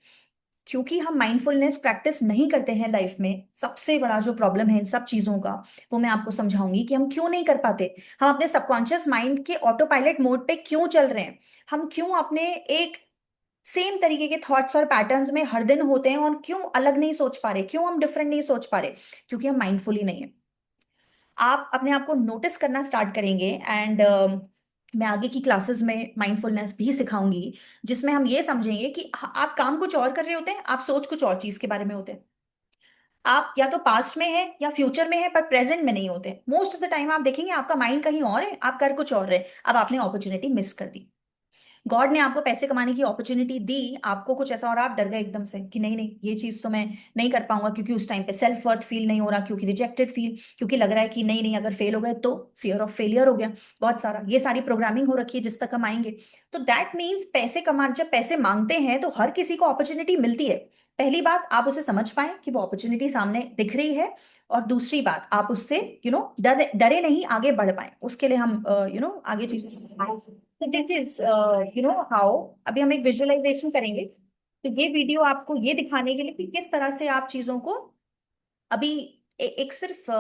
क्योंकि हम माइंडफुलनेस प्रैक्टिस नहीं करते हैं लाइफ में। सबसे बड़ा जो प्रॉब्लम है इन सब चीजों का, वो मैं आपको समझाऊंगी कि हम क्यों नहीं कर पाते। हम अपने सबकॉन्शियस माइंड के ऑटो पायलट मोड पे क्यों चल रहे हैं, हम क्यों अपने एक सेम तरीके के थॉट्स और पैटर्न्स में हर दिन होते हैं, और क्यों अलग नहीं सोच पा रहे, क्यों हम डिफरेंट नहीं सोच पा रहे, क्योंकि हम माइंडफुल ही नहीं है। आप अपने आप को नोटिस करना स्टार्ट करेंगे, एंड मैं आगे की क्लासेस में माइंडफुलनेस भी सिखाऊंगी, जिसमें हम ये समझेंगे कि आप काम कुछ और कर रहे होते हैं, आप सोच कुछ और चीज के बारे में होते हैं। आप या तो पास्ट में है या फ्यूचर में है, पर प्रेजेंट में नहीं होते। मोस्ट ऑफ द टाइम आप देखेंगे आपका माइंड कहीं और है, आप कर कुछ और रहे। अब आपने अपॉर्चुनिटी मिस कर दी। गॉड ने आपको पैसे कमाने की अपॉर्चुनिटी दी, आपको कुछ ऐसा, और आप डर गए एकदम से कि नहीं नहीं, ये चीज तो मैं नहीं कर पाऊंगा, क्योंकि उस टाइम पे सेल्फ वर्थ फील नहीं हो रहा, क्योंकि रिजेक्टेड फील, क्योंकि लग रहा है कि नहीं नहीं, अगर फेल हो गए तो फियर ऑफ फेलियर हो गया। बहुत सारा ये सारी प्रोग्रामिंग हो रखी है जिस तक हम आएंगे। तो दैट मीन्स पैसे कमा, जब पैसे मांगते हैं तो हर किसी को अपॉर्चुनिटी मिलती है। पहली बात, आप उसे समझ पाए कि वो अपॉर्चुनिटी सामने दिख रही है। और दूसरी बात, आप उससे डरे डरे नहीं, आगे बढ़ पाए, उसके लिए हम आगे चीजें। तो दिस इज हाउ, अभी हम एक विजुअलाइजेशन करेंगे। तो ये वीडियो आपको ये दिखाने के लिए कि किस तरह से आप चीजों को अभी एक सिर्फ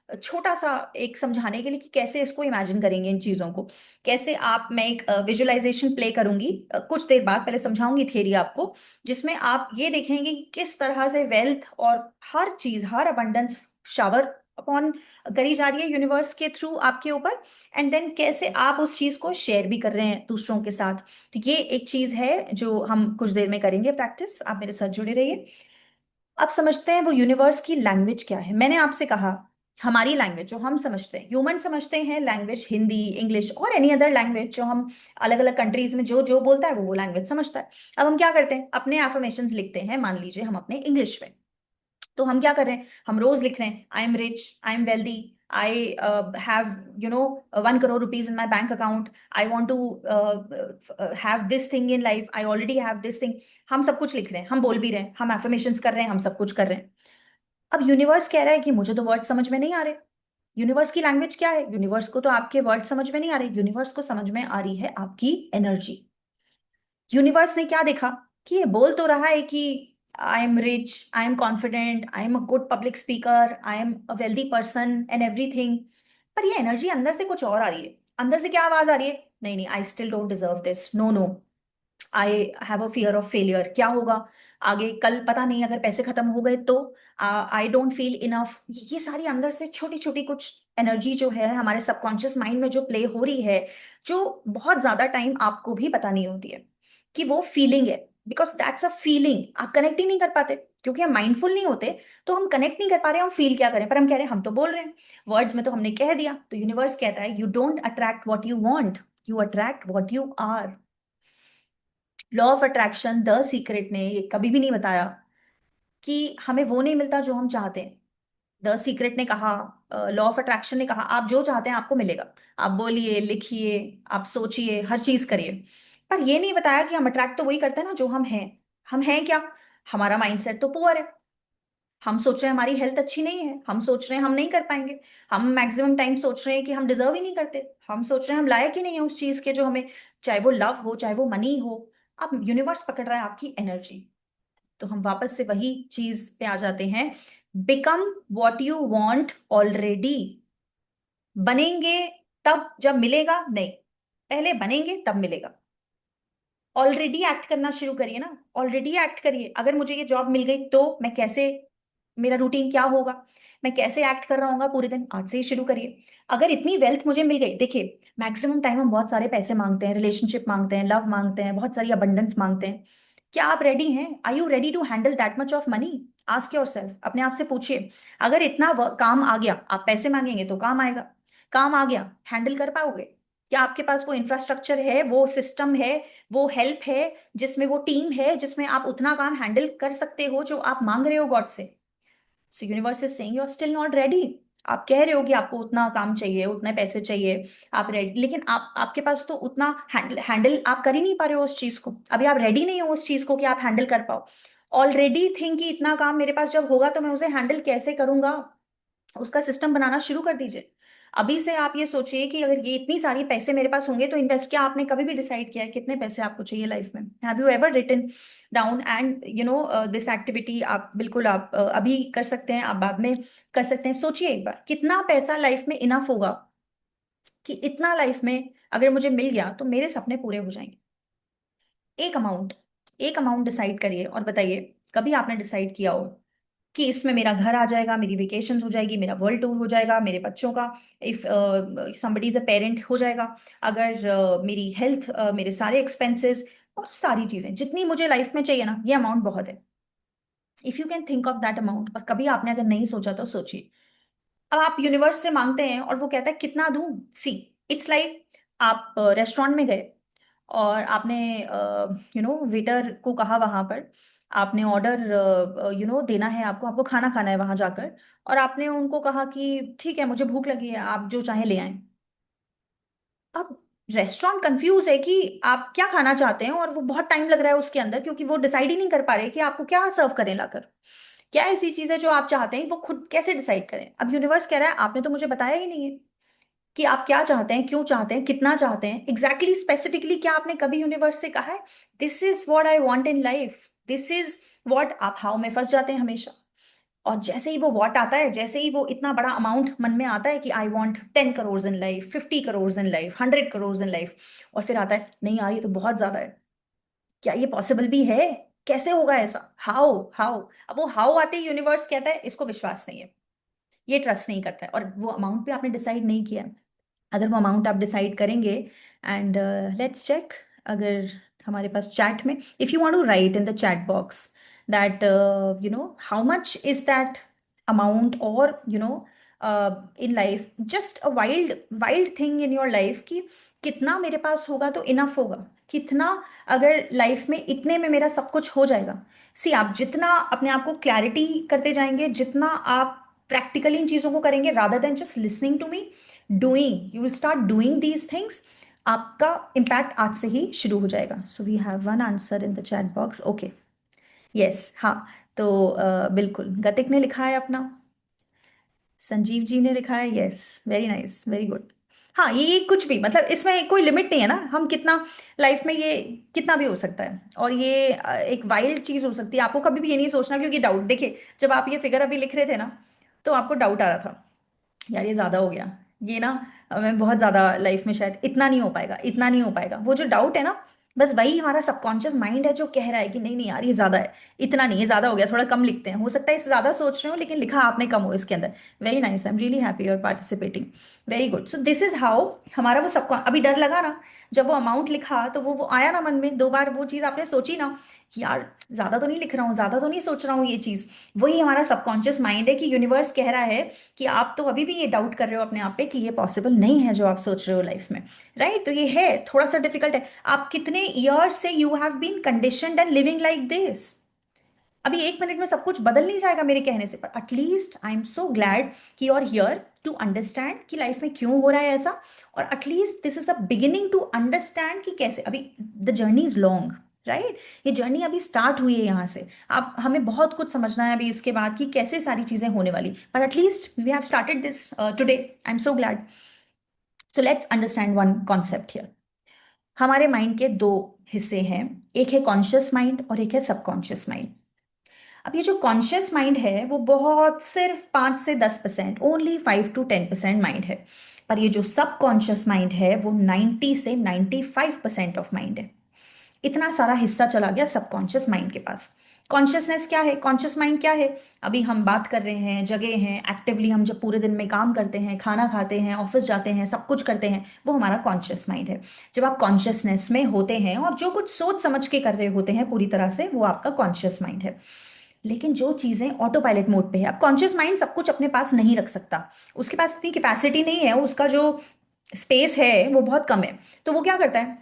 छोटा सा एक समझाने के लिए कि कैसे इसको इमेजिन करेंगे इन चीजों को, कैसे आप, मैं एक विजुअलाइजेशन प्ले करूंगी कुछ देर बाद, पहले समझाऊंगी थियरी आपको, जिसमें आप ये देखेंगे कि किस तरह से वेल्थ और हर चीज, हर अबंडेंस शावर अपॉन करी जा रही है यूनिवर्स के थ्रू आपके ऊपर। एंड देन कैसे आप उस चीज को शेयर भी कर रहे हैं दूसरों के साथ। तो ये एक चीज है जो हम कुछ देर में करेंगे प्रैक्टिस, आप मेरे साथ जुड़े रहिए। अब समझते हैं वो यूनिवर्स की लैंग्वेज क्या है। मैंने आपसे कहा हमारी लैंग्वेज जो हम समझते हैं, ह्यूमन समझते हैं लैंग्वेज, हिंदी, इंग्लिश और एनी अदर लैंग्वेज जो हम अलग अलग कंट्रीज में जो जो बोलता है वो लैंग्वेज समझता है। अब हम क्या करते हैं, अपने एफर्मेशंस लिखते हैं। मान लीजिए हम अपने इंग्लिश में, तो हम क्या कर रहे हैं, हम रोज लिख रहे हैं I am rich, I am wealthy, I have 1 crore rupees in my bank account, I want to have this thing in life, I already have this thing। हम सब कुछ लिख रहे हैं, हम बोल भी रहे हैं, हम एफर्मेशंस कर रहे हैं, हम सब कुछ कर रहे हैं। अब यूनिवर्स कह रहा है कि मुझे तो वर्ड समझ में नहीं आ रहे। यूनिवर्स की लैंग्वेज क्या है, यूनिवर्स को तो आपके वर्ड समझ में नहीं आ रहे, यूनिवर्स को समझ में आ रही है आपकी एनर्जी। यूनिवर्स ने क्या देखा कि ये बोल तो रहा है कि I am rich, I am confident, I am a good public speaker, I am a wealthy person and everything, पर ये एनर्जी अंदर से कुछ और आ रही है। अंदर से क्या आवाज आ रही है, नहीं नहीं, I still don't deserve this, no no, I have a fear of failure. क्या होगा आगे, कल पता नहीं अगर पैसे खत्म हो गए तो, आई डोंट फील इनफ। ये सारी अंदर से छोटी छोटी कुछ एनर्जी जो है हमारे सबकॉन्शियस माइंड में जो प्ले हो रही है, जो बहुत ज्यादा टाइम आपको भी पता नहीं होती है कि वो फीलिंग है। बिकॉज दैट्स अ फीलिंग, आप कनेक्ट ही नहीं कर पाते, क्योंकि हम माइंडफुल नहीं होते। तो हम कनेक्ट नहीं कर पा रहे, हम फील क्या करें, पर हम कह रहे हैं हम तो बोल रहे हैं, वर्ड्स में तो हमने कह दिया। तो यूनिवर्स कहता है you don't attract what you want, you attract what you are. Law of attraction, the secret ने ये कभी भी नहीं बताया कि हमें वो नहीं मिलता जो हम चाहते हैं। द सीक्रेट ने कहा, लॉ ऑफ अट्रैक्शन ने कहा, आप जो चाहते हैं आपको मिलेगा। आप बोलिए, लिखिए, आप सोचिए, हर चीज करिए, पर ये नहीं बताया कि हम अट्रैक्ट तो वही करते हैं ना जो हम हैं। हम हैं क्या, हमारा माइंडसेट तो पुअर है। हम सोच रहे हैं हमारी हेल्थ अच्छी नहीं है, हम सोच रहे हैं हम नहीं कर पाएंगे, हम मैक्सिमम टाइम सोच रहे हैं कि हम डिजर्व ही नहीं करते, हम सोच रहे हैं हम लायक ही नहीं है उस चीज के जो हमें, चाहे वो लव हो, चाहे वो मनी हो। अब यूनिवर्स पकड़ रहा है आपकी एनर्जी। तो हम वापस से वही चीज पे आ जाते हैं, become what you want already. बनेंगे तब जब मिलेगा नहीं, पहले बनेंगे तब मिलेगा। ऑलरेडी एक्ट करना शुरू करिए ना, ऑलरेडी एक्ट करिए। अगर मुझे ये जॉब मिल गई तो मैं कैसे मेरा रूटीन क्या होगा, मैं कैसे एक्ट कर रहा हूँ पूरे दिन, आज से ही शुरू करिए। अगर इतनी वेल्थ मुझे मिल गई, देखिए मैक्सिमम टाइम हम बहुत सारे पैसे मांगते हैं, रिलेशनशिप मांगते हैं, लव मांगते हैं, बहुत सारी अबंडेंस मांगते हैं। क्या आप रेडी हैं? Are you ready to handle that much of money? Ask yourself, अपने आप से पूछिए। अगर इतना काम आ गया, आप पैसे मांगेंगे तो काम आएगा, काम आ गया, हैंडल कर पाओगे? क्या आपके पास वो इंफ्रास्ट्रक्चर है, वो सिस्टम है, वो हेल्प है, जिसमें वो टीम है, जिसमें आप उतना काम हैंडल कर सकते हो जो आप मांग रहे हो गॉड से? So universe is saying you are still not ready. आप कह रहे हो कि आपको उतना काम चाहिए, उतने पैसे चाहिए, आप रेडी, लेकिन आप आपके पास तो उतना हैंडल हैंडल आप कर ही नहीं पा रहे हो उस चीज को। अभी आप रेडी नहीं हो उस चीज को कि आप हैंडल कर पाओ। ऑलरेडी थिंक कि इतना काम मेरे पास जब होगा तो मैं उसे हैंडल कैसे करूंगा, उसका सिस्टम बनाना शुरू कर दीजिए। अभी से आप ये सोचिए कि अगर ये इतनी सारी पैसे मेरे पास होंगे तो इन्वेस्ट, क्या आपने कभी भी डिसाइड किया है कितने पैसे आपको चाहिए लाइफ में? Have you ever written down and this activity? आप बिल्कुल आप अभी कर सकते हैं, आप बाद में कर सकते हैं। सोचिए एक बार कितना पैसा लाइफ में इनफ होगा कि इतना लाइफ में अगर मुझे मिल गया तो मेरे सपने पूरे हो जाएंगे। एक अमाउंट, एक अमाउंट डिसाइड करिए और बताइए, कभी आपने डिसाइड किया हो कि इसमें मेरा घर आ जाएगा, मेरी वेकेशन हो जाएगी, मेरा वर्ल्ड टूर हो जाएगा, मेरे बच्चों का, if somebody is a parent, हो जाएगा, अगर मेरी हेल्थ, मेरे सारे एक्सपेंसेस और सारी चीजें जितनी मुझे लाइफ में चाहिए ना, ये अमाउंट बहुत है। If you can think of that amount, और कभी आपने अगर नहीं सोचा तो सोचिए। अब आप यूनिवर्स से मांगते हैं और वो कहता है कितना दूं। सी, इट्स लाइक आप रेस्टोरेंट में गए और आपने वेटर को कहा वहां पर, आपने ऑर्डर देना है, आपको आपको खाना खाना है वहां जाकर, और आपने उनको कहा कि ठीक है मुझे भूख लगी है, आप जो चाहे ले आएं। अब रेस्टोरेंट कंफ्यूज है कि आप क्या खाना चाहते हैं, और वो बहुत टाइम लग रहा है उसके अंदर, क्योंकि वो डिसाइड ही नहीं कर पा रहे कि आपको क्या सर्व करें लाकर। क्या ऐसी चीज है जो आप चाहते हैं, वो खुद कैसे डिसाइड करें? अब यूनिवर्स कह रहा है आपने तो मुझे बताया ही नहीं है कि आप क्या चाहते हैं, क्यों चाहते हैं, कितना चाहते हैं, एग्जैक्टली स्पेसिफिकली। क्या आपने कभी यूनिवर्स से कहा है this is what I want in life, this is what? आप हाउ में फंस जाते हैं हमेशा। और जैसे ही वो व्हाट आता है, जैसे ही वो इतना बड़ा अमाउंट मन में आता है कि I want 10 crore in life, 50 crore in life, 100 crore in life, और फिर आता है नहीं यार ये तो बहुत ज्यादा है, क्या ये पॉसिबल भी है, कैसे होगा ऐसा, हाउ हाउ? अब वो हाउ आते ही यूनिवर्स कहता है इसको विश्वास नहीं है, ये ट्रस्ट नहीं करता है, और वो अमाउंट भी आपने डिसाइड नहीं किया है। अगर वो अमाउंट आप डिसाइड करेंगे, एंड लेट्स चेक, अगर हमारे पास चैट में, if you want to write in the chat box that how much is that amount, और in life just a wild wild thing in your life, कि कितना मेरे पास होगा तो इनफ होगा, कितना अगर लाइफ में इतने में मेरा सब कुछ हो जाएगा। सी, आप जितना अपने आप को क्लैरिटी करते जाएंगे, जितना आप प्रैक्टिकली इन चीज़ों को करेंगे, rather than just listening to me, doing, you will start doing these things, आपका इम्पैक्ट आज से ही शुरू हो जाएगा। So we have one answer in the chat box, okay, yes, हाँ। तो बिल्कुल गतिक ने लिखा है अपना, संजीव जी ने लिखा है, yes, very nice, very good. हाँ, ये कुछ भी, मतलब इसमें कोई लिमिट नहीं है ना, हम कितना लाइफ में, ये कितना भी हो सकता है, और ये एक वाइल्ड चीज हो सकती है। आपको कभी भी ये नहीं सोचना, क्योंकि डाउट, देखिए जब आप ये फिगर अभी लिख रहे थे ना, तो आपको डाउट आ रहा था यार ये ज्यादा हो गया, ये ना मैं बहुत ज्यादा लाइफ में शायद इतना नहीं हो पाएगा, इतना नहीं हो पाएगा। वो जो डाउट है ना, बस वही हमारा सबकॉन्शियस माइंड है जो कह रहा है कि नहीं नहीं यार ये ज्यादा है, इतना नहीं, ये ज्यादा हो गया, थोड़ा कम लिखते हैं। हो सकता है इससे ज्यादा सोच रहे हो लेकिन लिखा आपने कम हो इसके अंदर। Very nice, I am really happy you are participating, very good. So this is how हमारा वो सबको, अभी डर लगा ना जब वो अमाउंट लिखा, तो वो आया ना मन में, दो बार वो चीज आपने सोची ना कि यार ज्यादा तो नहीं लिख रहा हूँ, ज्यादा तो नहीं सोच रहा हूँ, ये चीज वही हमारा सबकॉन्शियस माइंड है कि यूनिवर्स कह रहा है कि आप तो अभी भी ये डाउट कर रहे हो अपने आप पे कि ये पॉसिबल नहीं है जो आप सोच रहे हो लाइफ में। राइट, तो ये है थोड़ा सा डिफिकल्ट है। आप कितने ईयर्स से you have been conditioned and living like this. अभी 1 मिनट में सब कुछ बदल नहीं जाएगा मेरे कहने से, पर at least I am so glad कि you are here to understand कि लाइफ में क्यों हो रहा है ऐसा। और at least this is the beginning to understand कि कैसे, अभी the journey is long, right, ये जर्नी अभी स्टार्ट हुई है यहाँ से। आप हमें बहुत कुछ समझना है अभी इसके बाद कि कैसे सारी चीजें होने वाली, पर at least we have started this today, I am so glad. So let's understand one concept here. हमारे माइंड के दो हिस्से हैं, एक है कॉन्शियस माइंड और एक है सबकॉन्शियस माइंड। अब ये जो कॉन्शियस माइंड है वो बहुत, सिर्फ 5 से 10%, ओनली 5 to 10% माइंड है। पर ये जो सब कॉन्शियस माइंड है वो 90 से 95% ऑफ माइंड है। इतना सारा हिस्सा चला गया सबकॉन्शियस माइंड के पास। कॉन्शियसनेस क्या है, कॉन्शियस माइंड क्या है? अभी हम बात कर रहे हैं, जगह हैं, एक्टिवली हम जब पूरे दिन में काम करते हैं, खाना खाते हैं, ऑफिस जाते हैं, सब कुछ करते हैं, वो हमारा कॉन्शियस माइंड है। जब आप कॉन्शियसनेस में होते हैं और जो कुछ सोच समझ के कर रहे होते हैं पूरी तरह से, वो आपका कॉन्शियस माइंड है। लेकिन जो चीजें ऑटो पायलट मोड पे है, अब कॉन्शियस माइंड सब कुछ अपने पास नहीं रख सकता, उसके पास इतनी कैपेसिटी नहीं है, उसका जो स्पेस है वो बहुत कम है। तो वो क्या करता है,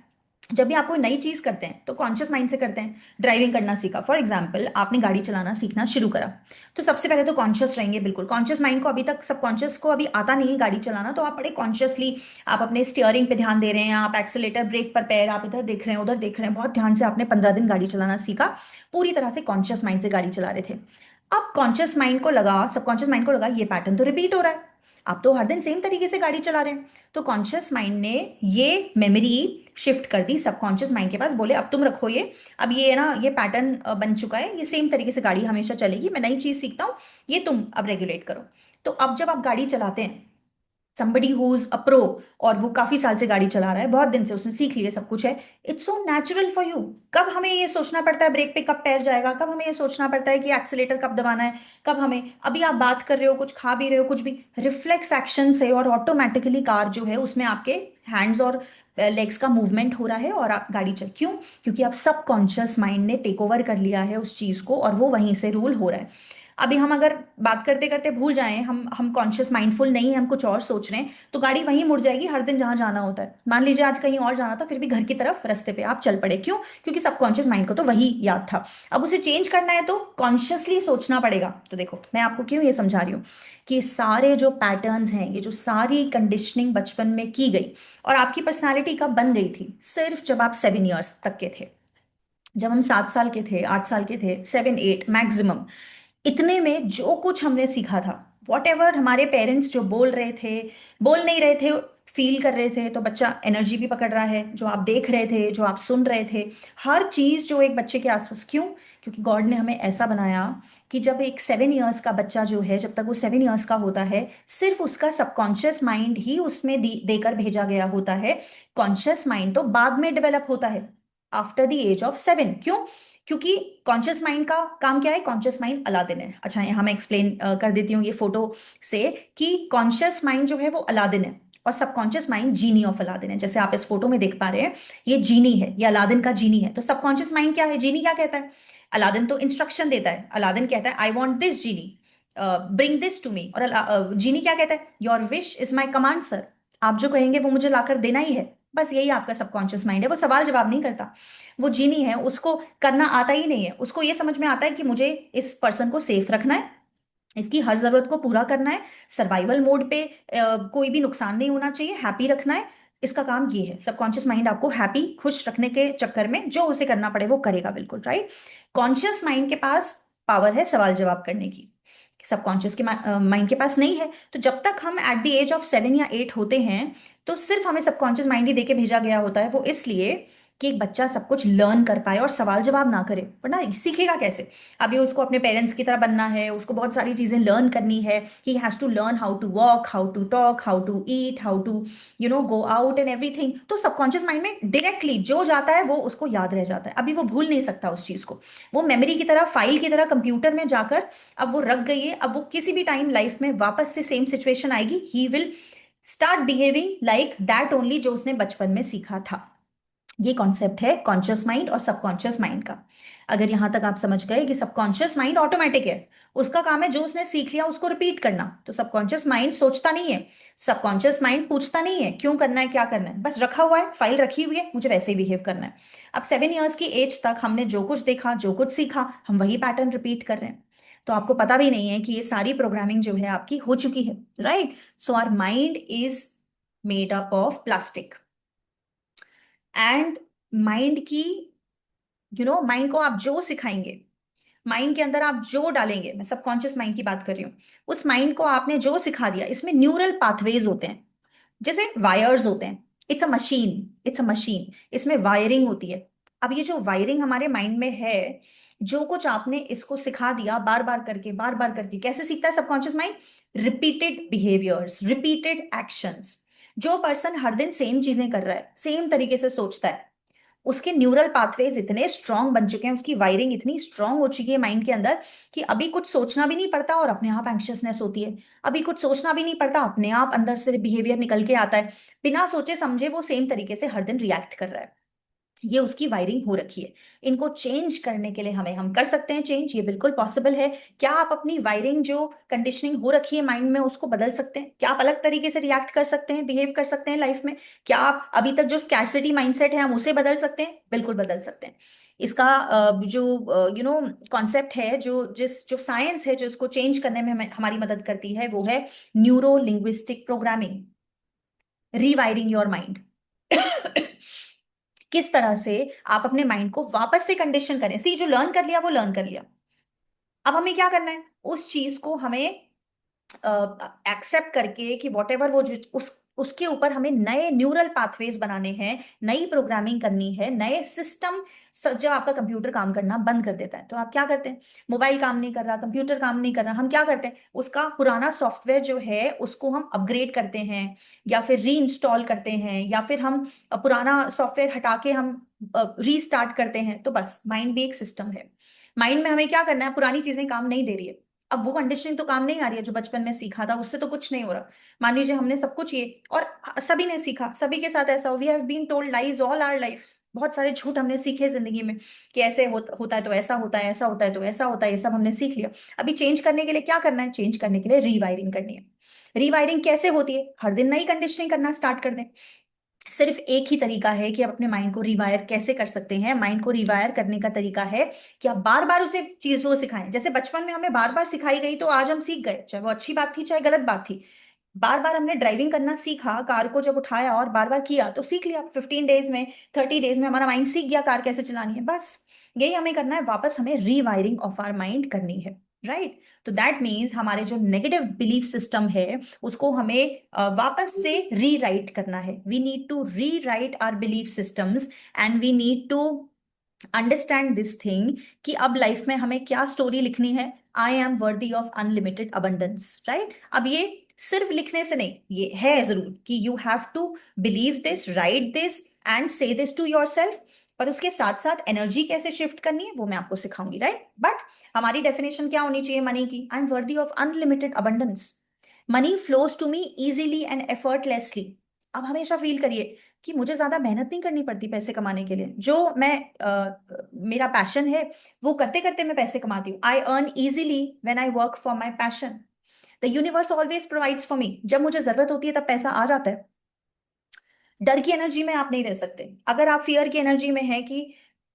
जब भी आप कोई नई चीज करते हैं तो कॉन्शियस माइंड से करते हैं। ड्राइविंग करना सीखा, फॉर एग्जाम्पल आपने गाड़ी चलाना सीखना शुरू करा, तो सबसे पहले तो कॉन्शियस रहेंगे, बिल्कुल कॉन्शियस माइंड को अभी तक, सब कॉन्शियस को अभी आता नहीं है गाड़ी चलाना, तो आप बड़े कॉन्शियसली आप अपने स्टीयरिंग पे ध्यान दे रहे हैं, आप एक्सीलेटर ब्रेक पर पैर, आप इधर देख रहे हैं उधर देख रहे हैं, बहुत ध्यान से आपने 15 दिन गाड़ी चलाना सीखा, पूरी तरह से कॉन्शियस माइंड से गाड़ी चला रहे थे। अब कॉन्शियस माइंड को लगा, सबकॉन्शियस माइंड को लगा ये पैटर्न तो रिपीट हो रहा है, आप तो हर दिन सेम तरीके से गाड़ी चला रहे हैं। तो कॉन्शियस माइंड ने ये मेमोरी शिफ्ट कर दी सबकॉन्शियस माइंड के पास, बोले अब तुम रखो ये, अब ये है ना, ये पैटर्न बन चुका है, ये सेम तरीके से गाड़ी हमेशा चलेगी, मैं नई चीज सीखता हूँ, ये तुम अब रेगुलेट करो। तो अब जब आप गाड़ी चलाते हैं, somebody who is a pro, और वो काफी साल से गाड़ी चला रहा है, बहुत दिन से उसने सीख लिया, सब कुछ है, it's so natural for you. कब हमें ये सोचना पड़ता है ब्रेक पे कब पैर जाएगा, कब हमें ये सोचना पड़ता है कि एक्सीलेटर कब दबाना है, कब हमें, अभी आप बात कर रहे हो, कुछ खा भी रहे हो, कुछ भी रिफ्लेक्स एक्शन से और ऑटोमेटिकली कार जो है उसमें आपके हैंड्स और लेग्स का मूवमेंट हो रहा है और आप गाड़ी चल, क्यों? क्योंकि अब सब कॉन्शियस माइंड ने टेक ओवर कर लिया है उस चीज को और वो वहीं से रूल हो रहा है। अभी हम अगर बात करते करते भूल जाएं, हम कॉन्शियस माइंडफुल नहीं है, हम कुछ और सोच रहे हैं, तो गाड़ी वहीं मुड़ जाएगी हर दिन जहां जाना होता है। मान लीजिए आज कहीं और जाना था, फिर भी घर की तरफ रास्ते पे आप चल पड़े, क्यों? क्योंकि सबकॉन्शियस माइंड को तो वही याद था। अब उसे चेंज करना है तो कॉन्शियसली सोचना पड़ेगा। तो देखो मैं आपको क्यों ये समझा रही हूँ कि सारे जो पैटर्न्स हैं, ये जो सारी कंडीशनिंग बचपन में की गई और आपकी पर्सनालिटी कब बन गई थी, सिर्फ जब आप 7 ईयर्स तक के थे। जब हम 7 साल के थे, 8 साल के थे, 7 8 मैक्सिमम, इतने में जो कुछ हमने सीखा था, वॉट एवर हमारे पेरेंट्स जो बोल रहे थे, बोल नहीं रहे थे, फील कर रहे थे, तो बच्चा एनर्जी भी पकड़ रहा है, जो आप देख रहे थे, जो आप सुन रहे थे, हर चीज जो एक बच्चे के आसपास, क्यों? क्योंकि गॉड ने हमें ऐसा बनाया कि जब एक 7 ईयर्स का बच्चा जो है, जब तक वो 7 ईयर्स का होता है, सिर्फ उसका सबकॉन्शियस माइंड ही उसमें देकर भेजा गया होता है। कॉन्शियस माइंड तो बाद में डेवलप होता है, आफ्टर द एज ऑफ 7। क्यों? क्योंकि कॉन्शियस माइंड का काम क्या है, कॉन्शियस माइंड अलादीन है। अच्छा यहाँ मैं एक्सप्लेन कर देती हूँ ये फोटो से, कि कॉन्शियस माइंड जो है वो अलादीन है और subconscious mind genie of Aladdin है। जैसे आप इस फोटो में देख पा रहे हैं, ये जीनी है, ये अलादीन का जीनी है। तो सबकॉन्शियस माइंड क्या है, जीनी क्या कहता है? अलादीन तो इंस्ट्रक्शन देता है, अलादीन कहता है I want this genie, bring this to me, और जीनी क्या कहता है, your wish is my command sir, आप जो कहेंगे वो मुझे लाकर देना ही है। बस यही आपका सबकॉन्शियस माइंड है, वो सवाल जवाब नहीं करता। वो जीनी है, उसको करना आता ही नहीं है, उसको ये समझ में आता है कि मुझे इस पर्सन को सेफ रखना है, इसकी हर जरूरत को पूरा करना है, सर्वाइवल मोड पे, कोई भी नुकसान नहीं होना चाहिए, हैप्पी रखना है, इसका काम ये है। सबकॉन्शियस माइंड आपको हैप्पी खुश रखने के चक्कर में जो उसे करना पड़े वो करेगा, बिल्कुल राइट। कॉन्शियस माइंड के पास पावर है सवाल जवाब करने की, सबकॉन्शियस के माइंड के पास नहीं है। तो जब तक हम एट द एज ऑफ 7 या 8 होते हैं, तो सिर्फ हमें सबकॉन्शियस माइंड ही देके भेजा गया होता है, वो इसलिए कि एक बच्चा सब कुछ लर्न कर पाए और सवाल जवाब ना करे, वरना सीखेगा कैसे? अभी उसको अपने पेरेंट्स की तरह बनना है, उसको बहुत सारी चीजें लर्न करनी है, he has to learn how to walk, how to talk, how to eat, how to go out and everything. तो सबकॉन्शियस माइंड में डायरेक्टली जो जाता है वो उसको याद रह जाता है, अभी वो भूल नहीं सकता उस चीज को। वो मेमोरी की तरह, फाइल की तरह कंप्यूटर में जाकर अब वो रख गई है, अब वो किसी भी टाइम लाइफ में वापस से सेम सिचुएशन आएगी, he will start behaving like that only, जो उसने बचपन में सीखा था। ये कॉन्सेप्ट है कॉन्शियस माइंड और सबकॉन्शियस माइंड का। अगर यहां तक आप समझ गए कि सबकॉन्शियस माइंड ऑटोमेटिक है, उसका काम है जो उसने सीख लिया उसको रिपीट करना, तो सबकॉन्शियस माइंड सोचता नहीं है, सबकॉन्शियस माइंड पूछता नहीं है क्यों करना है, क्या करना है, बस रखा हुआ है, फाइल रखी हुई है, मुझे वैसे ही बिहेव करना है। अब 7 ईयर्स की एज तक हमने जो कुछ देखा, जो कुछ सीखा, हम वही पैटर्न रिपीट कर रहे हैं। तो आपको पता भी नहीं है कि ये सारी प्रोग्रामिंग जो है आपकी हो चुकी है, right? So our mind is made up of plastic, and mind की, माइंड को आप जो सिखाएंगे, माइंड के अंदर आप जो डालेंगे, मैं सबकॉन्शियस माइंड की बात कर रही हूँ, उस माइंड को आपने जो सिखा दिया, इसमें न्यूरल पाथवेज होते हैं, जैसे वायर्स होते हैं। It's a machine, it's a machine, इसमें वायरिंग होती है। अब ये जो वायरिंग हमारे माइंड में है, जो कुछ आपने इसको सिखा दिया बार बार करके, बार बार करके, कैसे सीखता है subconscious mind? Repeated behaviours, repeated actions. जो पर्सन हर दिन सेम चीजें कर रहा है, सेम तरीके से सोचता है, उसके न्यूरल पाथवेज इतने स्ट्रांग बन चुके हैं, उसकी वायरिंग इतनी स्ट्रांग हो चुकी है माइंड के अंदर कि अभी कुछ सोचना भी नहीं पड़ता और अपने आप एंग्शियसनेस होती है। अभी कुछ सोचना भी नहीं पड़ता, अपने आप अंदर से बिहेवियर निकल के आता है, बिना सोचे समझे वो सेम तरीके से हर दिन रिएक्ट कर रहा है। ये उसकी वायरिंग हो रखी है। इनको चेंज करने के लिए हम कर सकते हैं चेंज, ये बिल्कुल पॉसिबल है। क्या आप अपनी वायरिंग जो कंडीशनिंग हो रखी है माइंड में उसको बदल सकते हैं? क्या आप अलग तरीके से रिएक्ट कर सकते हैं, बिहेव कर सकते हैं लाइफ में? क्या आप अभी तक जो स्कैर्सिटी माइंडसेट है हम उसे बदल सकते हैं? बिल्कुल बदल सकते हैं। इसका जो कॉन्सेप्ट है, जो साइंस है जो इसको चेंज करने में हमारी मदद करती है, वो है neuro linguistic programming, rewiring your mind. किस तरह से आप अपने माइंड को वापस से कंडीशन करें। सी, जो लर्न कर लिया वो लर्न कर लिया, अब हमें क्या करना है, उस चीज को हमें एक्सेप्ट करके कि वॉट एवर वो जो उसके ऊपर हमें नए न्यूरल पाथवेज बनाने हैं, नई प्रोग्रामिंग करनी है, नए सिस्टम। जब आपका कंप्यूटर काम करना बंद कर देता है तो आप क्या करते हैं? मोबाइल काम नहीं कर रहा, कंप्यूटर काम नहीं कर रहा, हम क्या करते हैं? उसका पुराना सॉफ्टवेयर जो है उसको हम अपग्रेड करते हैं, या फिर री इंस्टॉल करते हैं, या फिर हम पुराना सॉफ्टवेयर हटा के हम रीस्टार्ट करते हैं। तो बस माइंड भी एक सिस्टम है। माइंड में हमें क्या करना है? पुरानी चीजें काम नहीं दे रही है, अब वो कंडीशनिंग तो काम नहीं आ रही है जो बचपन में सीखा था, उससे तो कुछ नहीं हो रहा। मान लीजिए हमने सब कुछ ये, और सभी ने सीखा, सभी के साथ ऐसा हो, we have been told lies all our life. बहुत सारे झूठ हमने सीखे जिंदगी में कि ऐसे होता है तो ऐसा होता है, ऐसा होता है तो ऐसा होता है, ये सब हमने सीख लिया। अभी चेंज करने के लिए क्या करना है? चेंज करने के लिए रीवायरिंग करनी है। रीवायरिंग कैसे होती है? हर दिन नई कंडीशनिंग करना स्टार्ट कर दें। सिर्फ एक ही तरीका है कि आप अपने माइंड को रिवायर कैसे कर सकते हैं। माइंड को रिवायर करने का तरीका है कि आप बार बार उसे चीज वो सिखाएं। जैसे बचपन में हमें बार बार सिखाई गई तो आज हम सीख गए, चाहे वो अच्छी बात थी चाहे गलत बात थी। बार बार हमने ड्राइविंग करना सीखा, कार को जब उठाया और बार बार किया तो सीख लिया। 15 डेज में, 30 डेज में हमारा माइंड सीख गया कार कैसे चलानी है। बस यही हमें करना है, वापस हमें रीवायरिंग ऑफ आवर माइंड करनी है। राइट? तो दैट मीन्स हमारे जो नेगेटिव बिलीफ सिस्टम है उसको हमें वापस से रीराइट करना है। We need to rewrite our belief systems, and we need to understand this thing कि अब लाइफ में हमें क्या स्टोरी लिखनी है। I am worthy of unlimited abundance. Right? अब ये सिर्फ लिखने से नहीं, ये है जरूर कि you have to believe this, write this and say this to yourself. पर उसके साथ साथ एनर्जी कैसे शिफ्ट करनी है वो मैं आपको सिखाऊंगी। राइट? बट हमारी डेफिनेशन क्या होनी चाहिए मनी की? I am worthy of unlimited abundance. Money flows to me easily and effortlessly. अब हमेशा फील करिए कि मुझे ज्यादा मेहनत नहीं करनी पड़ती पैसे कमाने के लिए। जो मैं मेरा पैशन है वो करते करते मैं पैसे कमाती हूँ। I earn easily when I work for my passion. The universe always provides for me. जब मुझे जरूरत होती है तब पैसा आ जाता है। डर की एनर्जी में आप नहीं रह सकते। अगर आप फियर की एनर्जी में है कि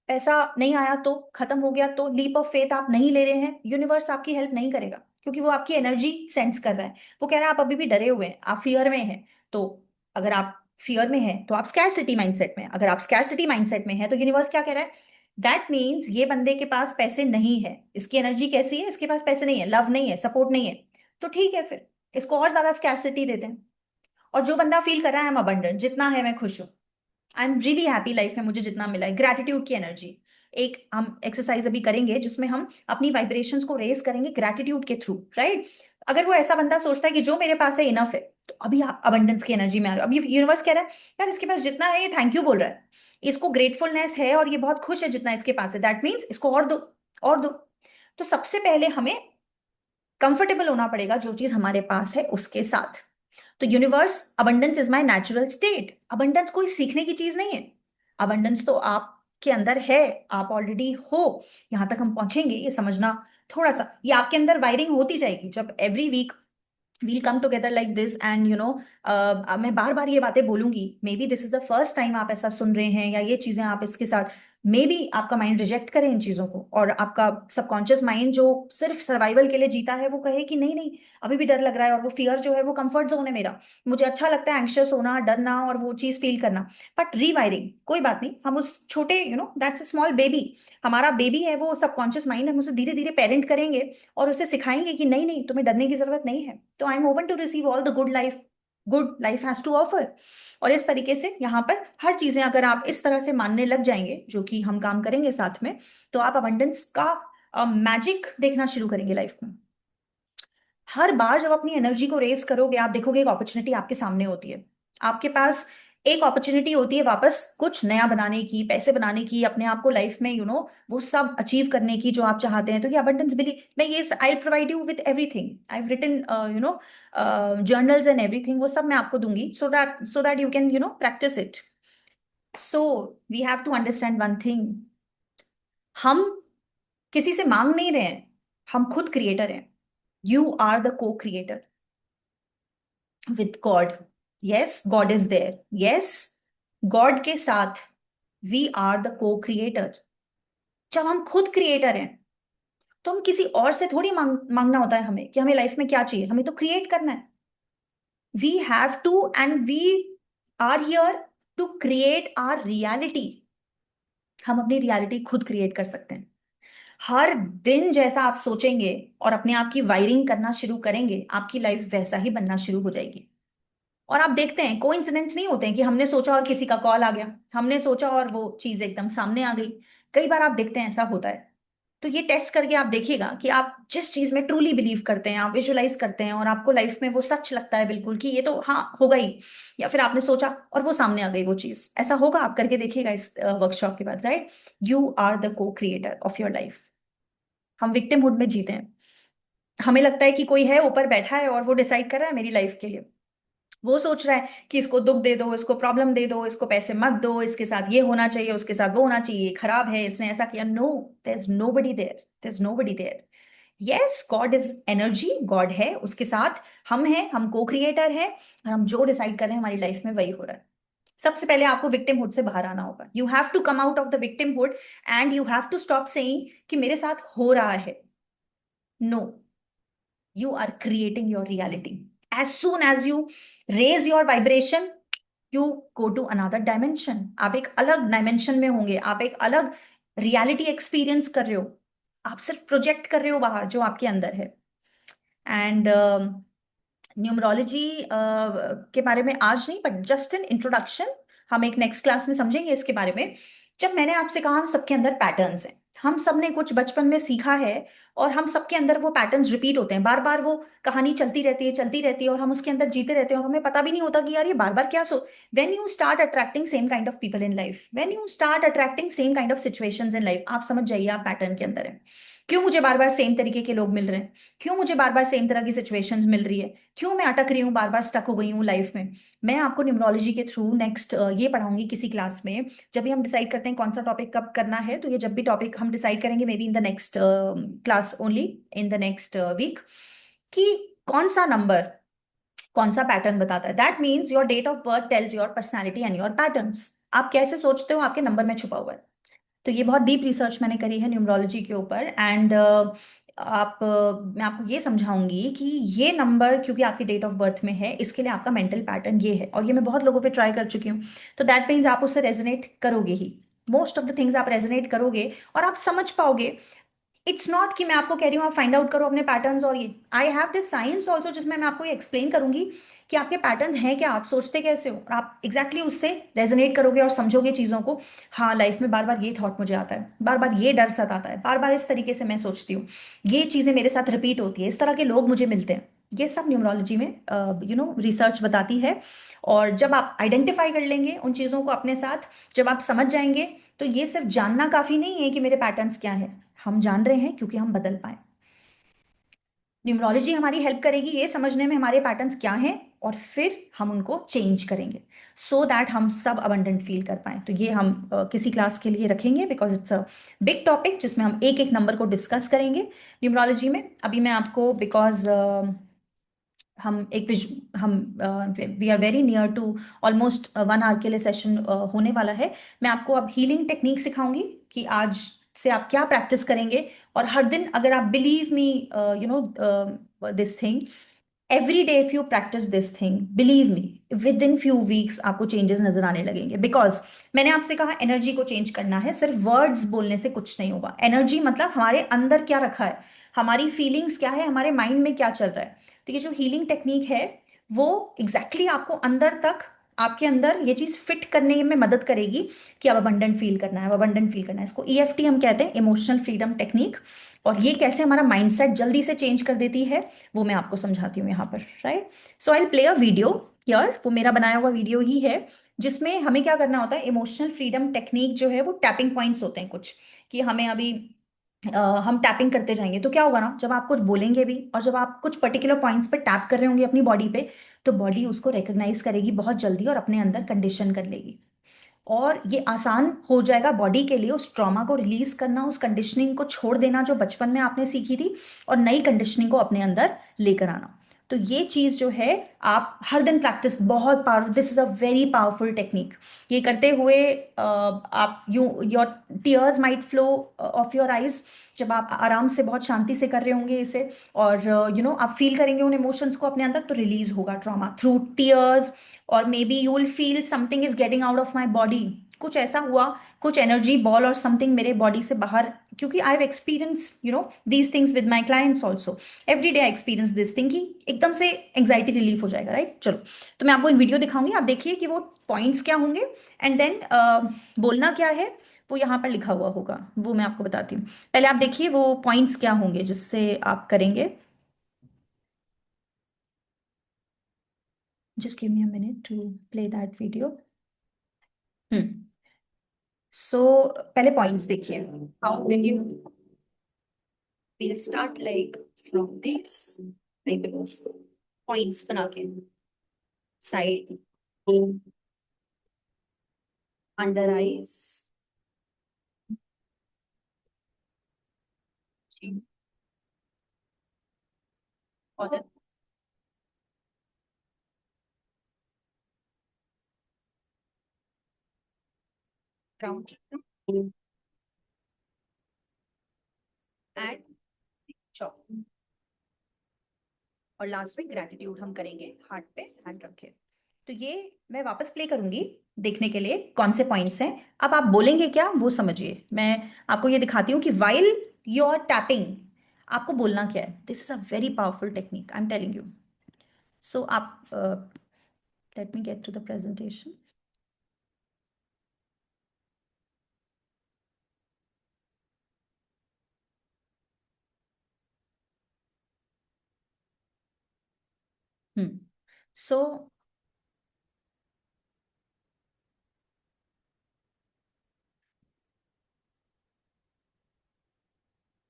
पैसा नहीं आया तो खत्म हो गया, तो लीप ऑफ फेथ आप नहीं ले रहे हैं, यूनिवर्स आपकी हेल्प नहीं करेगा, क्योंकि वो आपकी एनर्जी सेंस कर रहा है। वो कह रहा है आप अभी भी डरे हुए हैं, आप फियर में हैं। तो अगर आप फियर में हैं तो आप स्कैरसिटी माइंडसेट में हैं। अगर आप स्कैरसिटी माइंडसेट में हैं तो यूनिवर्स क्या कह रहा है? दैट मीन्स ये बंदे के पास पैसे नहीं है। इसकी एनर्जी कैसी है? इसके पास पैसे नहीं है, लव नहीं है, सपोर्ट नहीं है। तो ठीक है, फिर इसको और ज्यादा स्कैरसिटी देते हैं। और जो बंदा फील कर रहा है आई एम अबंडेंट, जितना है मैं खुश हूँ, आई एम रियली हैप्पी लाइफ में मुझे जितना मिला है, ग्रैटिट्यूड की एनर्जी। एक हम एक्सरसाइज अभी करेंगे जिसमें हम अपनी वाइब्रेशंस को रेज करेंगे ग्रैटिट्यूड के थ्रू। राइट? अगर वो ऐसा बंदा सोचता है कि जो मेरे पास है इनफ है, तो अभी आप अबंडेंस की एनर्जी में आ रहे हो। अभी यूनिवर्स कह रहा है यार इसके पास जितना है ये थैंक यू बोल रहा है, इसको ग्रेटफुलनेस है और ये बहुत खुश है जितना इसके पास है। दैट मीन्स इसको और दो, और दो। तो सबसे पहले हमें कंफर्टेबल होना पड़ेगा जो चीज हमारे पास है उसके साथ। तो universe, abundance is my natural state. Abundance कोई सीखने की चीज नहीं है। अबंडेंस तो आपके अंदर है, आप ऑलरेडी हो। यहां तक हम पहुंचेंगे ये समझना थोड़ा सा, ये आपके अंदर वायरिंग होती जाएगी जब every week we'll come together like this and मैं बार बार ये बातें बोलूंगी। Maybe this is the first time आप ऐसा सुन रहे हैं, या ये चीजें आप इसके साथ, मे बी आपका माइंड रिजेक्ट करे इन चीजों को, और आपका सबकॉन्शियस माइंड जो सिर्फ सर्वाइवल के लिए जीता है वो कहे कि नहीं नहीं, अभी भी डर लग रहा है, और वो फियर जो है वो कंफर्ट जोन है मेरा, मुझे अच्छा लगता है एंग्शियस होना, डरना और वो चीज फील करना। बट रीवायरिंग कोई बात नहीं, हम उस छोटे दैट्स अ स्मॉल बेबी, हमारा बेबी है वो सबकॉन्शियस माइंड, हम उसे धीरे धीरे पेरेंट करेंगे और उसे सिखाएंगे कि नहीं नहीं तुम्हें डरने की जरूरत नहीं है। तो I am open to receive all the good life has to offer. और इस तरीके से यहाँ पर हर चीजें अगर आप इस तरह से मानने लग जाएंगे, जो कि हम काम करेंगे साथ में, तो आप अबंडेंस का मैजिक देखना शुरू करेंगे लाइफ में। हर बार जब अपनी एनर्जी को रेस करोगे आप देखोगे एक अपॉर्चुनिटी आपके सामने होती है। आपके पास एक अपॉर्चुनिटी होती है वापस कुछ नया बनाने की, पैसे बनाने की, अपने आप को लाइफ में वो सब अचीव करने की जो आप चाहते हैं। तो ये अबंडेंस बिलीव, मैं ये I provide you with everything, I have written journals and everything, वो सब मैं आपको दूंगी, so that you can practice it. So we have to understand one thing, हम किसी से मांग नहीं रहे हैं, हम खुद क्रिएटर हैं। You are the co creator with god. Yes, god is there, yes, god के साथ we are the co creator. जब हम खुद क्रिएटर हैं तो हम किसी और से थोड़ी मांगना होता है हमें कि हमें लाइफ में क्या चाहिए, हमें तो क्रिएट करना है। We have to, and we are here to create our reality. हम अपनी रियलिटी खुद क्रिएट कर सकते हैं। हर दिन जैसा आप सोचेंगे और अपने आप की वायरिंग करना शुरू करेंगे, आपकी लाइफ वैसा ही बनना शुरू हो जाएगी। और आप देखते हैं कोइंसिडेंस नहीं होते हैं कि हमने सोचा और किसी का कॉल आ गया, हमने सोचा और वो चीज एकदम सामने आ गई। कई बार आप देखते हैं ऐसा होता है। तो ये टेस्ट करके आप देखिएगा कि आप जिस चीज में ट्रूली बिलीव करते हैं, आप विजुलाइज करते हैं और आपको लाइफ में वो सच लगता है बिल्कुल कि ये तो हाँ होगा ही, या फिर आपने सोचा और वो सामने आ गई वो चीज, ऐसा होगा, आप करके देखिएगा इस वर्कशॉप के बाद, right? You are the co creator of your life. हम विक्टिमहुड में जीते हैं। हमें लगता है कि कोई है ऊपर बैठा है और वो डिसाइड कर रहा है मेरी लाइफ के लिए। वो सोच रहा है कि इसको दुख दे दो, इसको प्रॉब्लम दे दो, इसको पैसे मत दो, इसके साथ ये होना चाहिए, उसके साथ वो होना चाहिए, ये खराब है, इसने ऐसा किया। No, there is nobody there, there is nobody there. Yes, god is energy, god है, उसके साथ हम हैं, हम को क्रिएटर हैं, और हम जो डिसाइड कर रहे हैं हमारी लाइफ में वही हो रहा है। सबसे पहले आपको विक्टिमहुड से बाहर आना होगा। You have to come out of the victimhood and you have to stop saying कि मेरे साथ हो रहा है। No, you are creating your reality. As soon as you raise your vibration, you go to another dimension. आप एक अलग डायमेंशन में होंगे, आप एक अलग रियलिटी एक्सपीरियंस कर रहे हो। आप सिर्फ प्रोजेक्ट कर रहे हो बाहर जो आपके अंदर है। एंड न्यूमरोलॉजी के बारे में आज नहीं, बट जस्ट एन इंट्रोडक्शन, हम एक नेक्स्ट क्लास में समझेंगे इसके बारे में। जब मैंने आपसे कहा हम सबके अंदर पैटर्न्स हैं, हम सब ने कुछ बचपन में सीखा है, और हम सबके अंदर वो पैटर्न्स रिपीट होते हैं, बार बार वो कहानी चलती रहती है, चलती रहती है, और हम उसके अंदर जीते रहते हैं, और हमें पता भी नहीं होता कि यार ये बार बार क्या when you start attracting same kind of people in life, when you start attracting same kind of situations in life, आप समझ जाइए आप पैटर्न के अंदर है। क्यों मुझे बार बार सेम तरीके के लोग मिल रहे हैं, क्यों मुझे बार बार सेम तरह की सिचुएशंस मिल रही है, क्यों मैं अटक रही हूँ, बार बार स्टक हो गई हूँ लाइफ में। मैं आपको न्यूमरोलॉजी के थ्रू नेक्स्ट ये पढ़ाऊंगी किसी क्लास में, जब भी हम डिसाइड करते हैं कौन सा टॉपिक कब करना है। तो ये जब भी टॉपिक हम डिसाइड करेंगे, maybe in the next class only, in the next week, कि कौन सा नंबर कौन सा पैटर्न बताता है। That means your date of birth tells your personality and your patterns. आप कैसे सोचते हो आपके नंबर में छुपा हुआ है। तो ये बहुत डीप रिसर्च मैंने करी है न्यूमरोलॉजी के ऊपर। एंड मैं आपको ये समझाऊंगी कि ये नंबर क्योंकि आपकी डेट ऑफ बर्थ में है, इसके लिए आपका मेंटल पैटर्न ये है, और ये मैं बहुत लोगों पे ट्राई कर चुकी हूँ। तो दैट मीन्स आप उससे रेजोनेट करोगे ही, मोस्ट ऑफ द थिंग्स आप रेजोनेट करोगे और आप समझ पाओगे। इट्स नॉट कि मैं आपको कह रही हूँ आप फाइंड आउट करो अपने पैटर्न्स, और ये I have this science also जिसमें मैं आपको ये एक्सप्लेन करूंगी कि आपके पैटर्न्स हैं क्या, आप सोचते कैसे हो, और आप एग्जैक्टली उससे रेजोनेट करोगे और समझोगे चीज़ों को। हाँ, लाइफ में बार बार ये थॉट मुझे आता है, बार बार ये डर सताता है, बार बार इस तरीके से मैं सोचती हूँ, ये चीज़ें मेरे साथ रिपीट होती है, इस तरह के लोग मुझे मिलते हैं। ये सब न्यूमरोलॉजी में रिसर्च बताती है। और जब आप आइडेंटिफाई कर लेंगे उन चीज़ों को अपने साथ, जब आप समझ जाएंगे, तो ये सिर्फ जानना काफी नहीं है कि मेरे पैटर्न्स क्या हैं, हम जान रहे हैं क्योंकि हम बदल पाए। न्यूमरोलॉजी हमारी हेल्प करेगी ये समझने में हमारे पैटर्न्स क्या हैं, और फिर हम उनको चेंज करेंगे सो दैट हम सब अबंडेंट फील कर पाए। तो ये हम किसी क्लास के लिए रखेंगे, because it's a big topic जिसमें हम एक एक नंबर को डिस्कस करेंगे न्यूमरोलॉजी में। अभी मैं आपको, बिकॉज हम एक हम we are very near to almost 1 hour के लिए सेशन होने वाला है। मैं आपको अब हीलिंग टेक्निक सिखाऊंगी कि आज से आप क्या प्रैक्टिस करेंगे, और हर दिन अगर आप believe me, this thing, every day if you practice this thing, believe me, with in few weeks आपको चेंजेस नजर आने लगेंगे। बिकॉज मैंने आपसे कहा एनर्जी को चेंज करना है, सिर्फ वर्ड्स बोलने से कुछ नहीं होगा। एनर्जी मतलब हमारे अंदर क्या रखा है, हमारी फीलिंग्स क्या है, हमारे माइंड में क्या चल रहा है। तो ये जो हीलिंग टेक्निक है वो एग्जैक्टली आपको अंदर तक आपके अंदर ये चीज फिट करने में मदद करेगी कि अब अबंडेंट फील करना है, अब अबंडेंट फील करना है। इसको ईएफटी हम कहते हैं, इमोशनल फ्रीडम टेक्निक। और ये कैसे हमारा माइंडसेट जल्दी से चेंज कर देती है वो मैं आपको समझाती हूँ यहाँ पर, right. So I play a video यार, वो मेरा बनाया हुआ वीडियो ही है, जिसमें हमें क्या करना होता है, इमोशनल फ्रीडम टेक्निक जो है वो टैपिंग पॉइंट्स होते हैं कुछ, कि हमें अभी हम टैपिंग करते जाएंगे तो क्या होगा ना, जब आप कुछ बोलेंगे भी और जब आप कुछ पर्टिकुलर पॉइंट्स पे टैप कर रहे होंगे अपनी बॉडी पे, तो बॉडी उसको रिकॉग्नाइज करेगी बहुत जल्दी और अपने अंदर कंडीशन कर लेगी। और ये आसान हो जाएगा बॉडी के लिए उस ट्रॉमा को रिलीज करना, उस कंडीशनिंग को छोड़ देना जो बचपन में आपने सीखी थी, और नई कंडीशनिंग को अपने अंदर लेकर आना। तो ये चीज जो है आप हर दिन प्रैक्टिस, बहुत powerful, this is a very powerful technique. ये करते हुए आप you your tears might flow of your eyes, जब आप आराम से बहुत शांति से कर रहे होंगे इसे, और आप फील करेंगे उन इमोशंस को अपने अंदर, तो रिलीज होगा ट्रॉमा थ्रू टीयर्स। और may be you will feel something is getting out of my body, कुछ ऐसा हुआ, कुछ एनर्जी बॉल और समथिंग मेरे बॉडी से बाहर, क्योंकि I have experience these things with my clients also. Every day I experience this thing, कि एकदम से एंग्जाइटी रिलीफ हो जाएगा, राइट। चलो, तो मैं आपको एक वीडियो दिखाऊंगी, आप देखिए कि वो पॉइंट्स क्या होंगे, एंड देन बोलना क्या है वो यहाँ पर लिखा हुआ होगा, वो मैं आपको बताती हूँ। पहले आप देखिए वो पॉइंट्स क्या होंगे जिससे आप करेंगे। Just give me a minute to play that video. Hmm. So पहले पॉइंट्स देखिए, how will you, we'll start like from this, like below, points बना के, side, under eyes, chin, और round and jaw, और लास्ट में ग्रेटिट्यूड हम करेंगे, हार्ट पे हैंड रख के। तो ये मैं वापस प्ले करूंगी देखने के लिए कौन से पॉइंट्स हैं। अब आप बोलेंगे क्या वो समझिए, मैं आपको ये दिखाती हूँ कि वाइल यू आर टैपिंग आपको बोलना क्या है। This is a very powerful technique, I am telling you. So आप let me get to the presentation. Hmm. So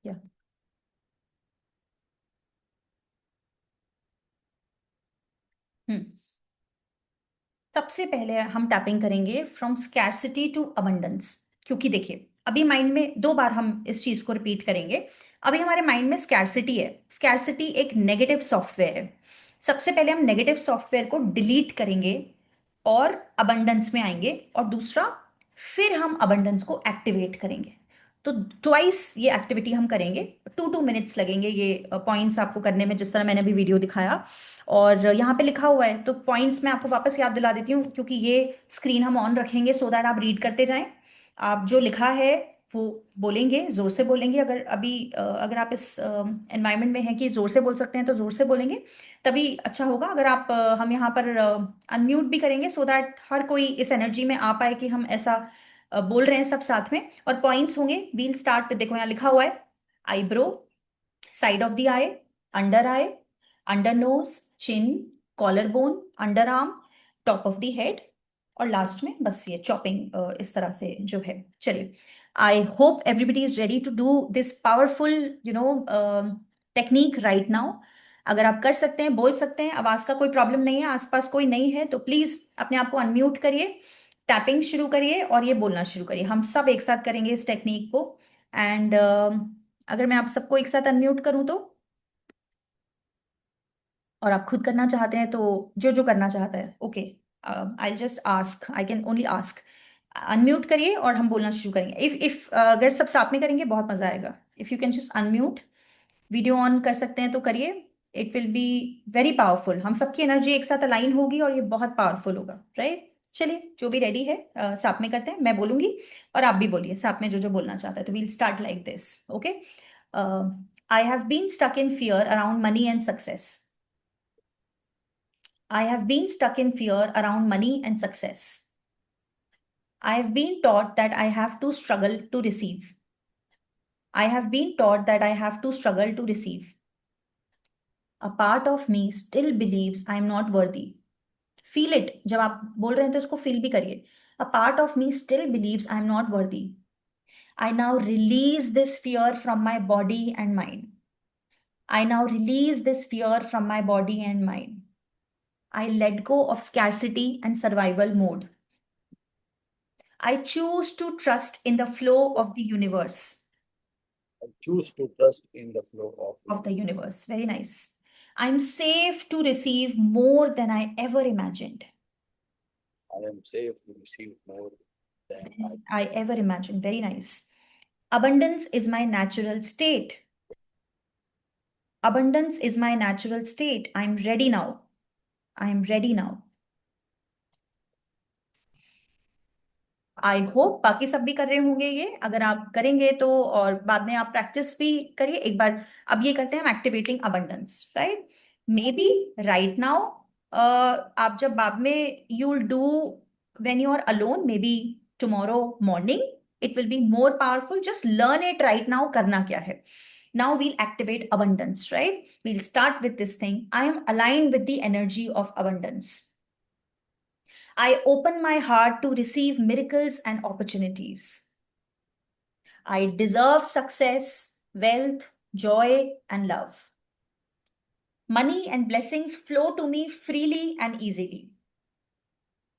yeah hmm सबसे पहले हम टैपिंग करेंगे फ्रॉम स्कैर्सिटी टू अबंडेंस, क्योंकि देखिए अभी माइंड में दो बार हम इस चीज को रिपीट करेंगे। अभी हमारे माइंड में स्कैर्सिटी है, स्कैर्सिटी एक नेगेटिव सॉफ्टवेयर है। सबसे पहले हम नेगेटिव सॉफ्टवेयर को डिलीट करेंगे और अबंडेंस में आएंगे, और दूसरा फिर हम अबंडेंस को एक्टिवेट करेंगे। तो ट्वाइस ये एक्टिविटी हम करेंगे, 2 2 मिनट्स लगेंगे ये पॉइंट्स आपको करने में, जिस तरह मैंने अभी वीडियो दिखाया। और यहाँ पे लिखा हुआ है तो पॉइंट्स मैं आपको वापस याद दिला देती हूँ, क्योंकि ये स्क्रीन हम ऑन रखेंगे सो दैट आप रीड करते जाएं। आप जो लिखा है वो बोलेंगे, जोर से बोलेंगे। अगर अभी अगर आप इस एनवायरनमेंट में हैं कि जोर से बोल सकते हैं तो जोर से बोलेंगे, तभी अच्छा होगा। अगर आप हम यहाँ पर अनम्यूट भी करेंगे सो दैट हर कोई इस एनर्जी में आ पाए कि हम ऐसा बोल रहे हैं सब साथ में। और पॉइंट्स होंगे, वील स्टार्ट, देखो यहाँ लिखा हुआ है, eyebrow, side of the eye, under nose, chin, collarbone, under arm, top of the head, और लास्ट में बस ये चॉपिंग इस तरह से जो है। चलिए, I hope everybody is ready to do this powerful you know technique right now. अगर आप कर सकते हैं, बोल सकते हैं, आवाज का कोई प्रॉब्लम नहीं है, आसपास कोई नहीं है, तो प्लीज अपने आप को अनम्यूट करिए, टैपिंग शुरू करिए और ये बोलना शुरू करिए। हम सब एक साथ करेंगे इस टेक्निक को। एंड अगर मैं आप सबको एक साथ अनम्यूट करूं तो, और आप खुद करना चाहते हैं तो जो जो करना चाहता है, okay, I just ask, I can only ask, unmute करिए और हम बोलना शुरू करेंगे। इफ अगर सब साथ में करेंगे बहुत मजा आएगा। If you can just unmute, video on कर सकते हैं तो करिए, it will be very powerful. हम सबकी एनर्जी एक साथ अलाइन होगी और ये बहुत पावरफुल होगा, राइट। चलिए, जो भी रेडी है साथ में करते हैं, मैं बोलूंगी और आप भी बोलिए साथ में जो जो बोलना चाहता है। तो we'll start like this, okay. I have been stuck in fear around money and success. I have been stuck in fear around money and success. I have been taught that I have to struggle to receive. I have been taught that I have to struggle to receive. A part of me still believes I am not worthy. Feel it. जब आप बोल रहे हैं तो उसको feel भी करिए. A part of me still believes I am not worthy. I now release this fear from my body and mind. I now release this fear from my body and mind. I let go of scarcity and survival mode. I choose to trust in the flow of the universe. I choose to trust in the flow Of the universe. Very nice. I'm safe to receive more than I ever imagined. I am safe to receive more than I ever imagined. Very nice. Abundance is my natural state. Abundance is my natural state. I'm ready now. I'm ready now. I hope बाकी सब भी कर रहे होंगे ये. अगर आप करेंगे तो और बाद में आप प्रैक्टिस भी करिए एक बार. अब ये करते हैं हम activating abundance, right? Maybe right now आप जब बाद में you will do when you are alone, maybe tomorrow morning it will be more powerful. Just learn it right now. करना क्या है? Now we'll activate abundance, right? We'll start with this thing. I am aligned with the energy of abundance. I open my heart to receive miracles and opportunities. I deserve success, wealth, joy, and love. Money and blessings flow to me freely and easily.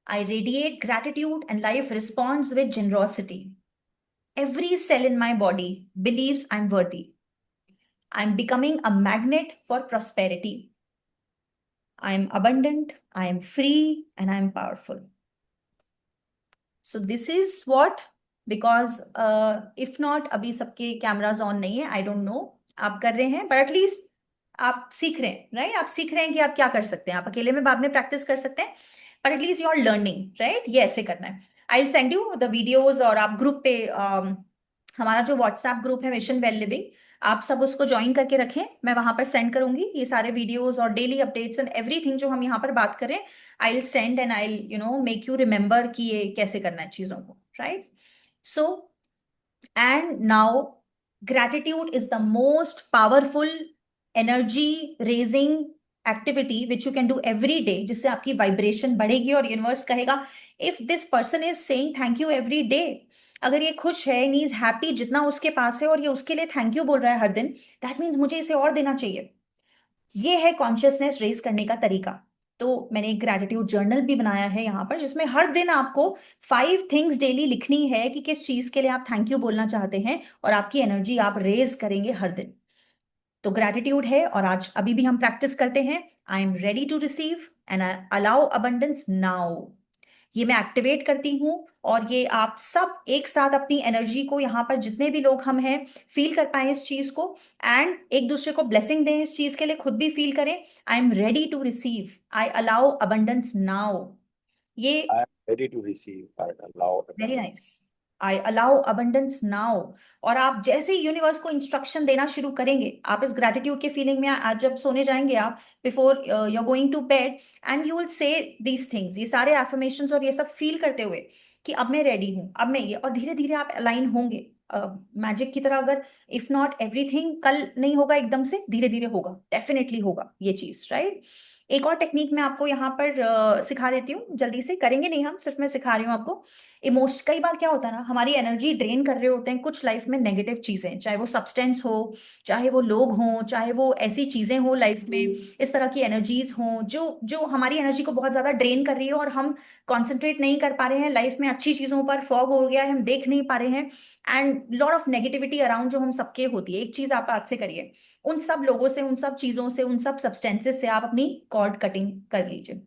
I radiate gratitude and life responds with generosity. Every cell in my body believes I'm worthy. I'm becoming a magnet for prosperity. I'm abundant, I am free, and I'm powerful. So this is what, because if not, अभी सबके कैमराज ऑन नहीं है. आई डोंट नो आप कर रहे हैं, बट एटलीस्ट आप सीख रहे हैं, राइट? आप सीख रहे हैं कि आप क्या कर सकते हैं. आप अकेले में बाद में प्रैक्टिस कर सकते हैं, but at least you are learning, right? ये ऐसे करना है. I will send you the videos. और आप ग्रुप पे हमारा जो व्हाट्सएप ग्रुप है मिशन वेल लिविंग, आप सब उसको ज्वाइन करके रखें. मैं वहां पर सेंड करूंगी ये सारे वीडियोस और डेली अपडेट्स एंड एवरीथिंग जो हम यहाँ पर बात करें. आई will send and I will make you remember कि ये कैसे करना है चीजों को, right? So and now gratitude is the most powerful energy raising activity which you can do every day, जिससे आपकी वाइब्रेशन बढ़ेगी और यूनिवर्स कहेगा if this person is saying thank you every day. अगर ये खुश है, नी इज हैप्पी जितना उसके पास है, और ये उसके लिए थैंक यू बोल रहा है हर दिन, दैट मीन्स मुझे इसे और देना चाहिए. ये है कॉन्शियसनेस रेज करने का तरीका. तो मैंने एक ग्रैटिट्यूड जर्नल भी बनाया है यहाँ पर, जिसमें हर दिन आपको 5 थिंग्स डेली लिखनी है कि किस चीज के लिए आप थैंक यू बोलना चाहते हैं, और आपकी एनर्जी आप रेज करेंगे हर दिन. तो ग्रैटिट्यूड है, और आज अभी भी हम प्रैक्टिस करते हैं. I am ready to receive and I allow abundance now. ये मैं एक्टिवेट करती हूँ, और ये आप सब एक साथ अपनी एनर्जी को, यहाँ पर जितने भी लोग हम हैं, फील कर पाए इस चीज को, एंड एक दूसरे को ब्लेसिंग दें इस चीज के लिए, खुद भी फील करें. I am ready to receive, I allow abundance now. ये I am ready to receive. I allow very abundance. Nice. I allow abundance now. और आप जैसे ही यूनिवर्स को इंस्ट्रक्शन देना शुरू करेंगे, आप इस ग्रेटिट्यूड के फीलिंग में आज जब सोने जाएंगे आप, before you are going to bed, and you will say these things, ये सारे एफर्मेशंस और ये सब फील करते हुए कि अब मैं रेडी हूं, अब मैं ये, और धीरे धीरे आप अलाइन होंगे मैजिक की तरह. अगर इफ नॉट एवरीथिंग कल नहीं होगा एकदम से, धीरे धीरे होगा, डेफिनेटली होगा ये चीज, राइट? एक और टेक्निक मैं आपको यहाँ पर सिखा देती हूँ. जल्दी से करेंगे नहीं हम, सिर्फ मैं सिखा रही हूँ आपको. इमोशन, कई बार क्या होता है ना, हमारी एनर्जी ड्रेन कर रहे होते हैं कुछ लाइफ में नेगेटिव चीजें, चाहे वो सब्सटेंस हो, चाहे वो लोग हों, चाहे वो ऐसी चीजें हो लाइफ में, इस तरह की एनर्जीज हों जो जो हमारी एनर्जी को बहुत ज्यादा ड्रेन कर रही है, और हम कॉन्सेंट्रेट नहीं कर पा रहे हैं लाइफ में अच्छी चीजों पर. फॉग हो गया है, हम देख नहीं पा रहे हैं, and lot of negativity around जो हम सबके होती है. एक चीज आप आज से करिए, उन सब लोगों से, उन सब चीजों से, उन सब सब्सटेंसेस से आप अपनी कॉर्ड कटिंग कर लीजिए.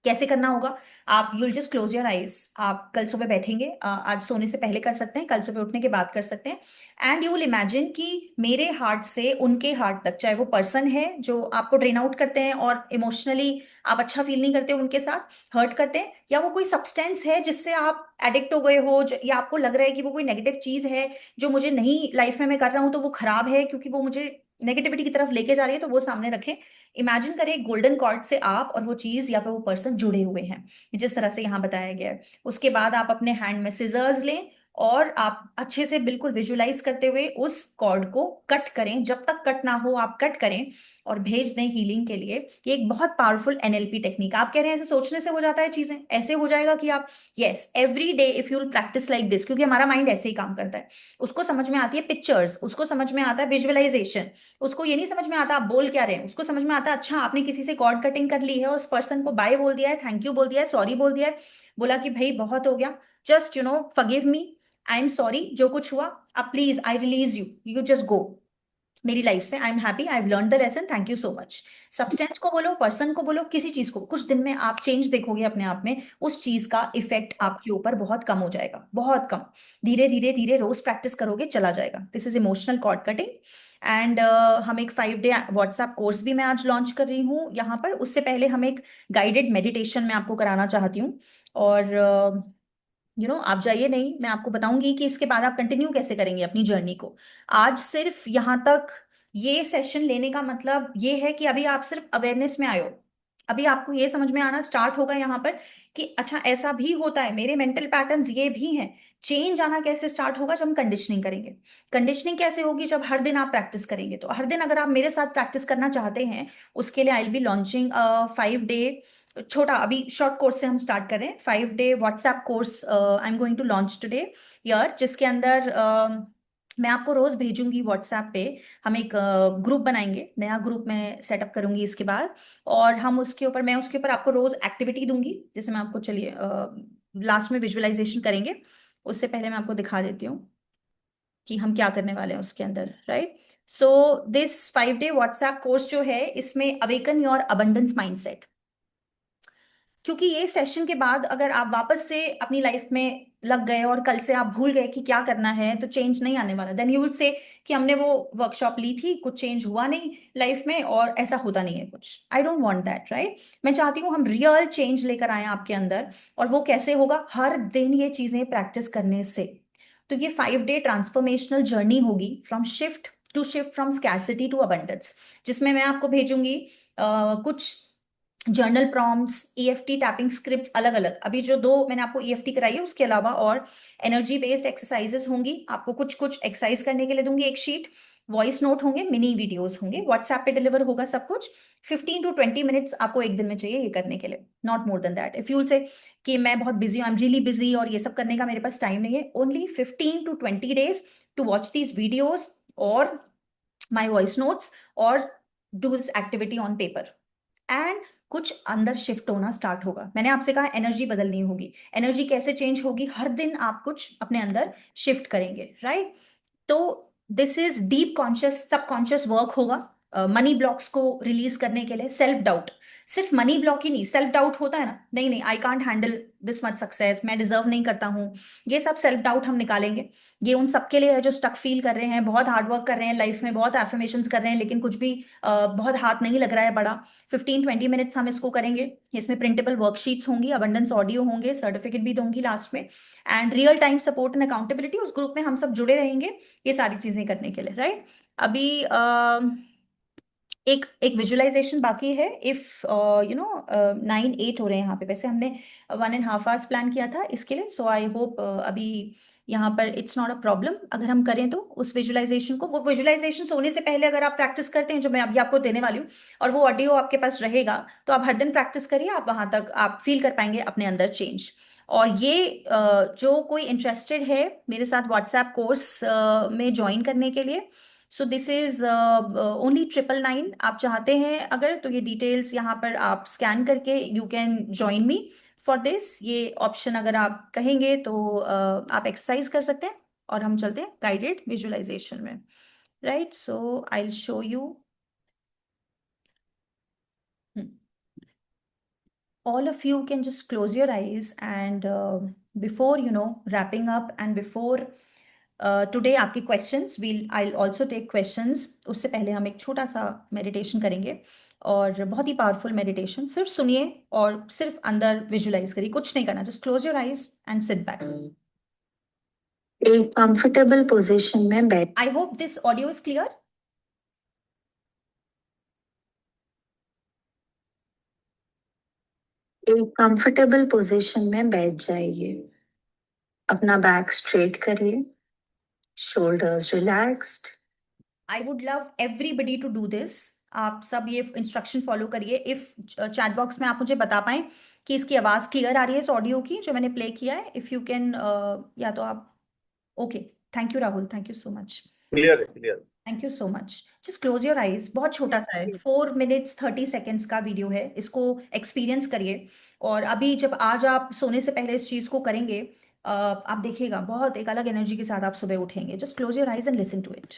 कैसे करना होगा? आप you'll just close your eyes. आप कल सुबह बैठेंगे, आज सोने से पहले कर सकते हैं, कल सुबह उठने के बाद कर सकते हैं. एंड यू विल इमेजिन कि मेरे हार्ट से उनके हार्ट तक, चाहे वो पर्सन है जो आपको ड्रेन आउट करते हैं और इमोशनली आप अच्छा फील नहीं करते, उनके साथ हर्ट करते हैं, या वो कोई सब्सटेंस है जिससे आप एडिक्ट हो गए हो, या आपको लग रहा है कि वो कोई नेगेटिव चीज है जो मुझे नहीं, लाइफ में मैं कर रहा हूं तो वो खराब है क्योंकि वो मुझे नेगेटिविटी की तरफ लेके जा रही है तो वो सामने रखें। इमेजिन करें एक गोल्डन कॉर्ड से आप और वो चीज या फिर वो पर्सन जुड़े हुए हैं, जिस तरह से यहाँ बताया गया है। उसके बाद आप अपने हैंड में सिजर्स लें और आप अच्छे से बिल्कुल विजुलाइज करते हुए उस कॉर्ड को कट करें, जब तक कट ना हो आप कट करें और भेज दें हीलिंग के लिए। ये एक बहुत पावरफुल एनएलपी टेक्निक। आप कह रहे हैं ऐसे सोचने से हो जाता है, चीजें ऐसे हो जाएगा कि आप, yes, every day if you practice like this, क्योंकि हमारा माइंड ऐसे ही काम करता है। उसको समझ में आती है पिक्चर्स, उसको समझ में आता है विजुअलाइजेशन, उसको ये नहीं समझ में आता आप बोल क्या रहे हैं, उसको समझ में आता है अच्छा आपने किसी से कॉर्ड कटिंग कर ली है और उस पर्सन को बाय बोल दिया है, थैंक यू बोल दिया है, सॉरी बोल दिया है, बोला कि भाई बहुत हो गया, just forgive me, I am sorry, जो कुछ हुआ, अब please I release you, you just go मेरी लाइफ से, I am happy, I have learn the lesson, thank you so much. Substance को बोलो, पर्सन को बोलो, किसी चीज को, कुछ दिन में आप चेंज देखोगे अपने आप में, उस चीज का इफेक्ट आपके ऊपर बहुत कम हो जाएगा, बहुत कम। धीरे धीरे धीरे रोज प्रैक्टिस करोगे चला जाएगा। This is emotional cord cutting. And हम एक 5 डे व्हाट्सएप कोर्स भी मैं आज लॉन्च कर रही हूँ यहाँ पर। उससे पहले हम एक गाइडेड मेडिटेशन में आपको कराना चाहती हूँ। और आप जाइए नहीं, मैं आपको बताऊंगी कि इसके बाद आप कंटिन्यू कैसे करेंगे अपनी जर्नी को। आज सिर्फ यहाँ तक ये सेशन लेने का मतलब ये है कि अभी आप सिर्फ अवेयरनेस में आए हो। अभी आपको ये समझ में आना स्टार्ट होगा यहाँ पर कि अच्छा ऐसा भी होता है, मेरे मेंटल पैटर्न्स ये भी हैं। चेंज आना कैसे स्टार्ट होगा? जब हम कंडीशनिंग करेंगे। कंडीशनिंग कैसे होगी? जब हर दिन आप प्रैक्टिस करेंगे। तो हर दिन अगर आप मेरे साथ प्रैक्टिस करना चाहते हैं, उसके लिए I will be launching 5 day छोटा, अभी शॉर्ट कोर्स से हम स्टार्ट करें। 5 day WhatsApp course I am going to launch today यार, जिसके अंदर मैं आपको रोज भेजूंगी व्हाट्सएप पे। हम एक ग्रुप बनाएंगे, नया ग्रुप मैं सेटअप करूंगी इसके बाद। और हम उसके ऊपर, मैं उसके ऊपर आपको रोज एक्टिविटी दूंगी, जैसे मैं आपको, चलिए लास्ट में विजुअलाइजेशन करेंगे, उससे पहले मैं आपको दिखा देती हूँ कि हम क्या करने वाले हैं उसके अंदर, right. So this 5 day WhatsApp course जो है, इसमें अवेकन योर अबंडेंस माइंडसेट। क्योंकि ये सेशन के बाद अगर आप वापस से अपनी लाइफ में लग गए और कल से आप भूल गए कि क्या करना है, तो चेंज नहीं आने वाला। देन यू विल से कि हमने वो वर्कशॉप ली थी, कुछ चेंज हुआ नहीं लाइफ में और ऐसा होता नहीं है कुछ। I don't want that, right. मैं चाहती हूँ हम रियल चेंज लेकर आए आपके अंदर। और वो कैसे होगा? हर दिन ये चीजें प्रैक्टिस करने से। तो ये 5 डे ट्रांसफॉर्मेशनल जर्नी होगी, from shift from scarcity to abundance, जिसमें मैं आपको भेजूंगी कुछ journal prompts, EFT tapping scripts, अलग अलग। अभी जो 2 मैंने आपको ईएफटी कराई है, उसके अलावा और एनर्जी बेस्ड एक्सरसाइजेस होंगी। आपको कुछ कुछ एक्सरसाइज करने के लिए दूंगी एक शीट, वॉइस नोट होंगे, मिनी वीडियोस होंगे, व्हाट्सएप पे डिलीवर होगा सब कुछ। 15 to 20 मिनट्स आपको एक दिन में चाहिए ये करने के लिए, not more than that. If you से कि मैं बहुत बिजी हूँ, आई एम रियली बिजी और ये सब करने का मेरे पास टाइम नहीं है, only 15 to 20 days to watch these videos और माई वॉइस नोट्स और do this activity on paper. And कुछ अंदर शिफ्ट होना स्टार्ट होगा। मैंने आपसे कहा एनर्जी बदलनी होगी। एनर्जी कैसे चेंज होगी? हर दिन आप कुछ अपने अंदर शिफ्ट करेंगे, राइट। तो this is deep conscious subconscious work होगा। मनी ब्लॉक्स को रिलीज करने के लिए, सेल्फ डाउट, सिर्फ मनी ब्लॉक ही नहीं, सेल्फ डाउट होता है ना, नहीं नहीं I can't handle this much success, मैं डिजर्व नहीं करता हूँ, ये सब सेल्फ डाउट हम निकालेंगे। ये उन सबके लिए है जो स्टक फील कर रहे हैं, बहुत हार्डवर्क कर रहे हैं लाइफ में, बहुत एफर्मेशंस कर रहे हैं, लेकिन कुछ भी बहुत हाथ नहीं लग रहा है बड़ा। 15-20 मिनट्स हम इसको करेंगे। इसमें प्रिंटेबल वर्कशीट्स होंगी, अबंडेंस ऑडियो होंगे, सर्टिफिकेट भी दूंगी लास्ट में, and real time support and accountability. उस ग्रुप में हम सब जुड़े रहेंगे ये सारी चीजें करने के लिए, राइट। अभी एक एक विजुअलाइजेशन बाकी है। इफ 9-8 हो रहे हैं यहाँ पे, वैसे हमने 1.5 hours प्लान किया था इसके लिए। सो आई होप अभी यहाँ पर इट्स नॉट अ प्रॉब्लम अगर हम करें तो उस विजुअलाइजेशन को। वो विजुअलाइजेशन सोने से पहले अगर आप प्रैक्टिस करते हैं, जो मैं अभी आपको देने वाली हूँ, और वो ऑडियो आपके पास रहेगा, तो आप हर दिन प्रैक्टिस करिए, आप वहां तक आप फील कर पाएंगे अपने अंदर चेंज। और ये जो कोई इंटरेस्टेड है मेरे साथ व्हाट्सएप कोर्स में ज्वाइन करने के लिए, सो दिस इज ओनली 999। आप चाहते हैं अगर, तो ये डिटेल्स यहाँ पर आप स्कैन करके you can join me for this. ये ऑप्शन अगर आप कहेंगे तो आप एक्सरसाइज कर सकते हैं और हम चलते हैं गाइडेड विजुअलाइजेशन में, right. So I will show you. All of you can just close your eyes and before wrapping up and before today आपके questions, I'll also take questions। उससे पहले हम एक छोटा सा मेडिटेशन करेंगे, और बहुत ही पावरफुल मेडिटेशन। सिर्फ सुनिए और सिर्फ अंदर विजुलाइज करिए, कुछ नहीं करना, just close your eyes and sit back. एक कंफर्टेबल पोजीशन में बैठ। I hope this audio is clear. एक कंफर्टेबल पोजीशन में बैठ जाइए। अपना बैक स्ट्रेट करिए, shoulders relaxed. I would love everybody to do this. आप सब ये इंस्ट्रक्शन फॉलो करिए। इफ चैट बॉक्स में आप मुझे बता पाएं कि इसकी आवाज़ क्लियर आ रही है इस ऑडियो की जो मैंने प्ले किया है, इफ़ यू कैन, या तो आप। Okay. Thank you Rahul, thank you so much. Clear है, clear. Thank you so much. Just close your eyes. बहुत छोटा सा है, 4 minutes 30 seconds का वीडियो है, इसको एक्सपीरियंस करिए। और अभी जब आज आप सोने से पहले इस चीज़ को करेंगे, आप देखिएगा बहुत एक अलग एनर्जी के साथ आप सुबह उठेंगे। Just close your eyes and listen to it.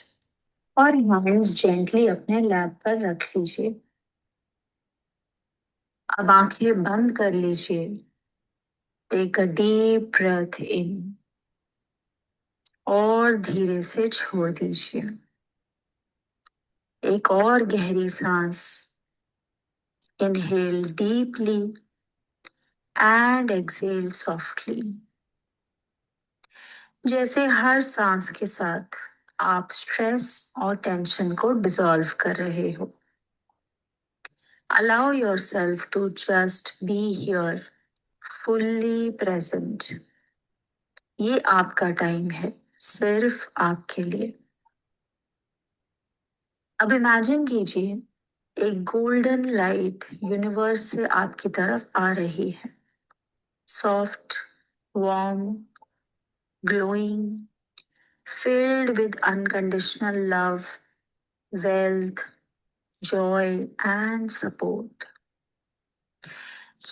और हैंड्स जेंटली अपने लैप पर रख लीजिए। अब आंखें बंद कर लीजिए। Take a deep breath in और धीरे से छोड़ दीजिए। एक और गहरी सांस। Inhale deeply and exhale softly. जैसे हर सांस के साथ आप स्ट्रेस और टेंशन को डिसॉल्व कर रहे हो। Allow yourself to just be here, fully present. ये आपका टाइम है, सिर्फ आपके लिए। अब इमेजिन कीजिए, एक गोल्डन लाइट यूनिवर्स से आपकी तरफ आ रही है। Soft, warm, glowing, filled with unconditional love, wealth, joy and support.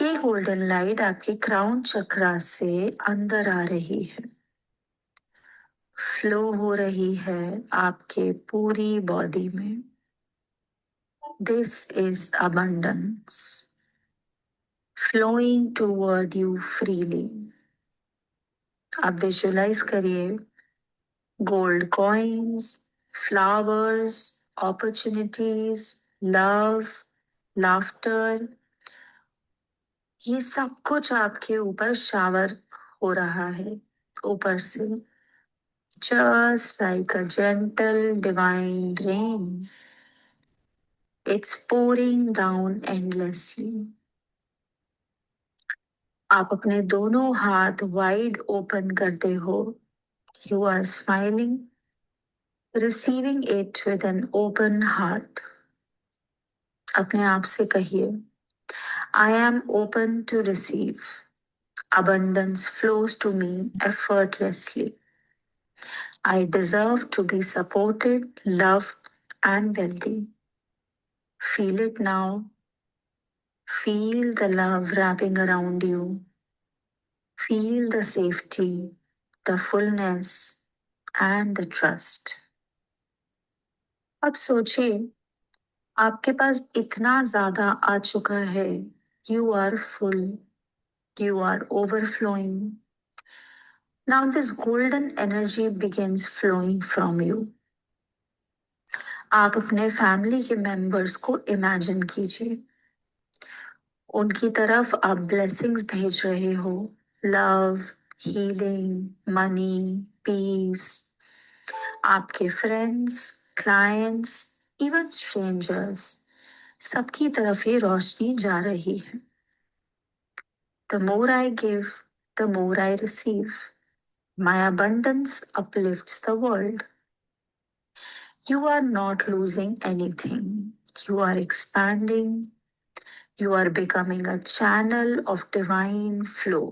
ये गोल्डन लाइट आपके क्राउन चक्रा से अंदर आ रही है, फ्लो हो रही है आपके पूरी बॉडी में। This is abundance flowing toward you freely. आप विजुलाइज करिए, gold coins, flowers, opportunities, love, laughter, ये सब कुछ आपके ऊपर शावर हो रहा है, ऊपर से, just like a gentle divine rain. It's pouring down endlessly. आप अपने दोनों हाथ वाइड ओपन करते हो. You are smiling, receiving it with an open heart. अपने आप से कहिए, I am open to receive. Abundance flows to me effortlessly. I deserve to be supported, loved, and wealthy. Feel it now. Feel the love wrapping around you. Feel the safety, the fullness, and the trust. अब सोचिए, आपके पास इतना ज्यादा आ चुका है. You are full. You are overflowing. Now this golden energy begins flowing from you. आप अपने फैमिली के मेंबर्स को इमेजिन कीजिए. उनकी तरफ आप ब्लेसिंग्स भेज रहे हो. Love, healing, money, peace. आपके फ्रेंड्स, क्लाइंट्स, इवन स्ट्रेंजर्स, सबकी तरफ ये रोशनी जा रही है. The more I give, the more I receive. My abundance uplifts the world. You are not losing anything. You are expanding. You are becoming a channel of divine flow.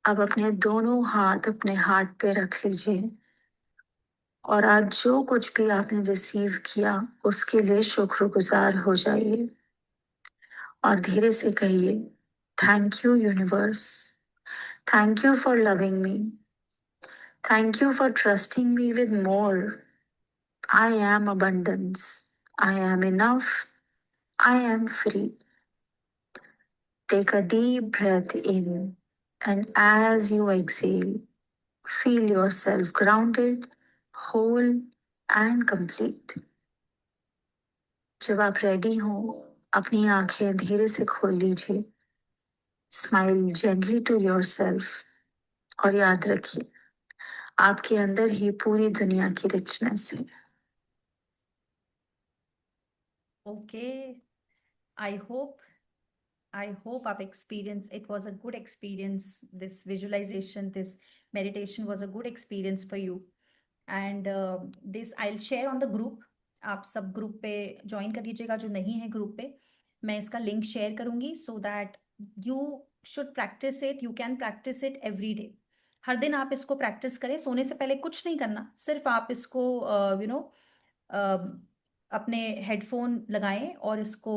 अब अपने दोनों हाथ अपने हार्ट पे रख लीजिए और आज जो कुछ भी आपने रिसीव किया उसके लिए शुक्रगुजार हो जाइए और धीरे से कहिए, thank you universe, thank you for loving me, thank you for trusting me with more. I am abundance. I am enough. I am free. Take a deep breath in, and as you exhale, feel yourself grounded, whole, and complete. जब आप रेडी हो, अपनी आंखें धीरे से खोल लीजिए. स्माइल जेंटली टू योरसेल्फ और याद रखिए, आपके अंदर ही पूरी दुनिया की रिचनेस है. Okay. I hope I hope our experience, it was a good experience. This visualization, this meditation was a good experience for you. And this I'll share on the group. आप सब ग्रुप पे ज्वाइन कर लीजिएगा जो नहीं है ग्रुप पे. मैं इसका लिंक शेयर करूंगी so that you should practise it. You can practice it every day. हर दिन आप इसको प्रैक्टिस करें. सोने से पहले कुछ नहीं करना, सिर्फ आप इसको अपने हेडफोन लगाएं और इसको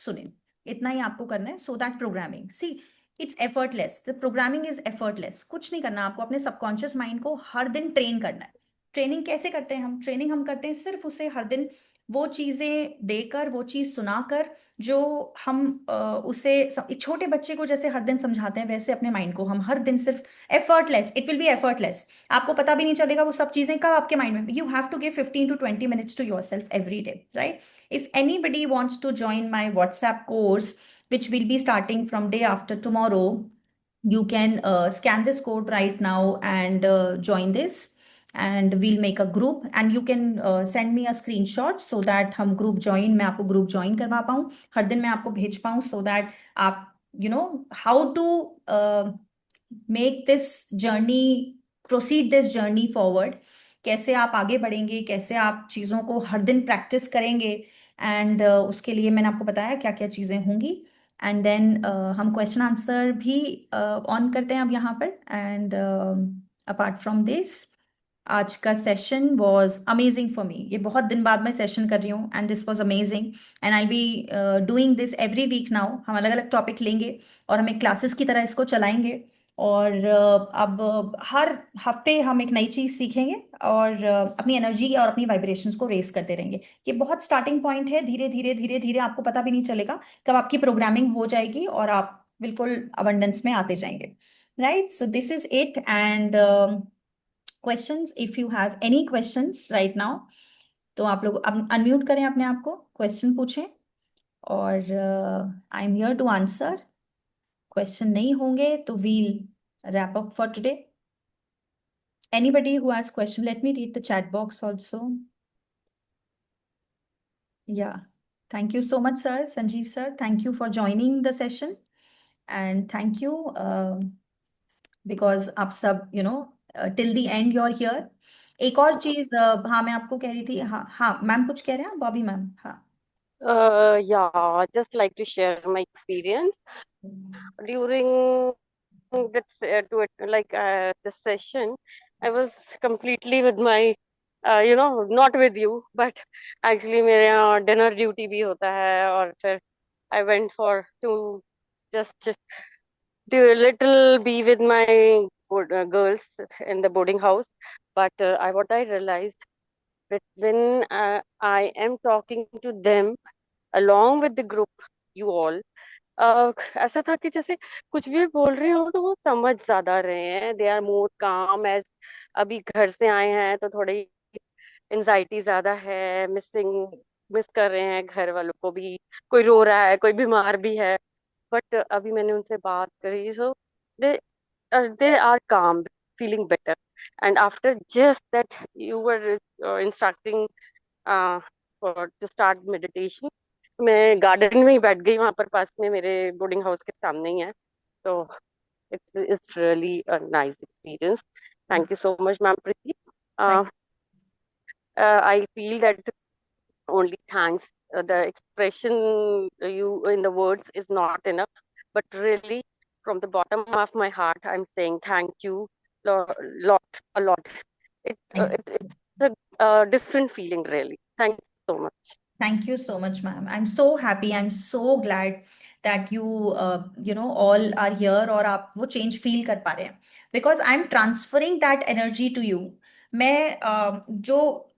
सुने. इतना ही आपको करना है. So that programming, see, it's effortless. The programming is effortless. कुछ नहीं करना आपको. अपने सबकॉन्शियस माइंड को हर दिन ट्रेन करना है. ट्रेनिंग कैसे करते हैं हम? ट्रेनिंग हम करते हैं सिर्फ उसे हर दिन वो चीजें देकर, वो चीज सुनाकर जो हम उसे छोटे बच्चे को जैसे हर दिन समझाते हैं, वैसे अपने माइंड को हम हर दिन सिर्फ effortless. It will B effortless. आपको पता भी नहीं चलेगा वो सब चीजें कब आपके माइंड में. You have to give 15 to 20 minutes to yourself every day, right? If anybody wants to join my WhatsApp course, which will be starting from day after tomorrow, you can scan this code right now and join this. And we'll make a group and you can send me a screenshot so that हम group join, मैं आपको group join करवा पाऊँ, हर दिन मैं आपको भेज पाऊँ, so that आप how to make this journey, proceed this journey forward. कैसे आप आगे बढ़ेंगे, कैसे आप चीज़ों को हर दिन प्रैक्टिस करेंगे. एंड उसके लिए मैंने आपको बताया क्या क्या चीज़ें होंगी. एंड देन हम क्वेश्चन आंसर भी ऑन करते हैं अब यहाँ पर. एंड अपार्ट फ्रॉम दिस, आज का session was amazing for me. ये बहुत दिन बाद मैं सेशन कर रही हूँ and this was amazing. And I be doing this every week now. हम अलग अलग टॉपिक लेंगे और हम एक क्लासेस की तरह इसको चलाएंगे. और अब हर हफ्ते हम एक नई चीज़ सीखेंगे और अपनी एनर्जी और अपनी वाइब्रेशंस को रेस करते रहेंगे. ये बहुत स्टार्टिंग पॉइंट है. धीरे धीरे धीरे धीरे आपको पता भी नहीं चलेगा कब आपकी प्रोग्रामिंग हो जाएगी और आप बिल्कुल अबंडेंस में आते जाएंगे, right? So this is it. And questions, if you have any questions right now, तो आप लोग अनम्यूट करें अपने आप को, क्वेश्चन पूछें और I am here to answer. Question नहीं होंगे तो we'll wrap up for today. Anybody who has question, let me read the chat box also. Yeah, thank you so much sir, Sanjeev sir, thank you for joining the session. And thank you because आप सब till the end you're here. एक और चीज हाँ मैं आपको कह रही थी. हाँ हाँ मैम कुछ कह रहे हैं बॉबी मैम? हाँ. Yeah, just like to share my experience during this session. I was completely with my, not with you, but actually मेरे यहाँ dinner duty भी होता है और फिर I went for to just do a little be with my girls in the boarding house. But what I realized that when I am talking to them along with the group, you all, ऐसा था कि जैसे कुछ भी बोल रहे हो तो वो समझ ज्यादा रहे हैं. दे आर मोर काम. एज अभी घर से आए हैं तो थोड़ी एंजाइटी ज्यादा है. मिस कर रहे हैं घर वालों को भी. कोई रो रहा है, कोई बीमार भी है. बट अभी मैंने उनसे बात करी, so they they are calm, feeling better. And after just that you were instructing for to start meditation, मैं गार्डन में ही बैठ गई. वहां पर पास में मेरे बोर्डिंग हाउस के सामने ही है. तो it's really a nice experience. Thank you so much ma'am Preeti. I feel that only thanks, the expression you in the words is not enough, but really from the bottom of my heart I'm saying thank you a lot. It's a different feeling really. Thank you so much. Thank you so much, ma'am. I'm so happy. I'm so glad that you, all are here और आप वो change feel कर पा रहे हैं. Because I'm transferring that energy to you. मैं जो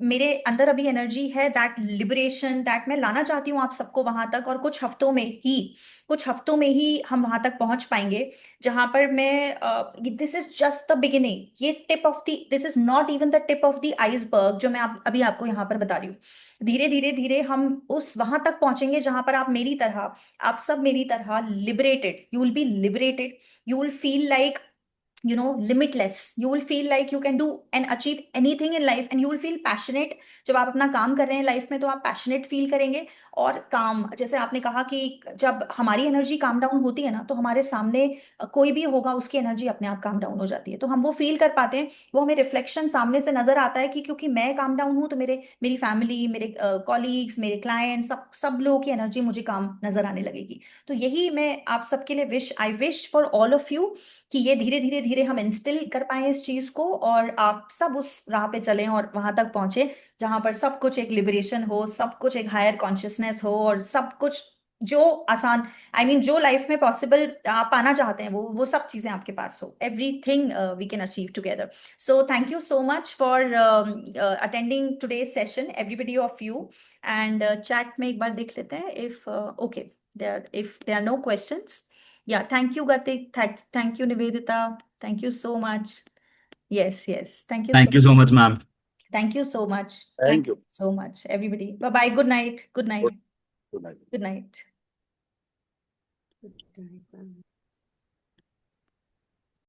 मेरे अंदर अभी एनर्जी है, दैट लिबरेशन, दैट मैं लाना चाहती हूँ आप सबको वहां तक. और कुछ हफ्तों में ही हम वहां तक पहुंच पाएंगे जहां पर मैं this is just the beginning. ये tip of the, this is not even the tip of the iceberg जो मैं अभी आपको यहाँ पर बता रही हूँ. धीरे धीरे धीरे हम उस वहां तक पहुंचेंगे जहां पर आप सब मेरी तरह liberated. You will be liberated. You will feel like limitless. You will feel like you can do and achieve anything in life, and you will feel passionate. जब आप अपना काम कर रहे हैं लाइफ में तो आप पैशनेट फील करेंगे। और काम, जैसे आपने कहा कि जब हमारी एनर्जी काम डाउन होती है ना, तो हमारे सामने कोई भी होगा उसकी एनर्जी अपने आप काम डाउन हो जाती है, तो हम वो फील कर पाते हैं। वो हमें रिफ्लेक्शन सामने से नजर आता है कि क्योंकि मैं काम डाउन हूँ, तो मेरी फैमिली, मेरे कॉलीग्स, मेरे क्लाइंट, सब लोगों की एनर्जी मुझे काम नजर आने लगेगी। तो यही मैं आप सबके लिए I wish for all of you कि ये धीरे धीरे धीरे हम इंस्टिल कर पाए इस चीज को, और आप सब उस राह पे चलें और वहां तक पहुंचे जहां पर सब कुछ एक लिबरेशन हो, सब कुछ एक हायर कॉन्शियसनेस हो, और सब कुछ जो आसान, जो लाइफ में पॉसिबल आप पाना चाहते हैं, वो सब चीजें आपके पास हो। Everything we can achieve together. So thank you so much for attending today session, everybody of you. And chat में एक बार देख लेते हैं if okay, if there are no questions. Yeah, thank you, Gatik. Thank you, Nivedita. Thank you so much. Yes, yes. Thank you Thank so you so much, ma'am. Thank you so much. Thank you. So much, everybody. Bye bye. Good night. Good night. Good night. Good night. Good night, ma'am.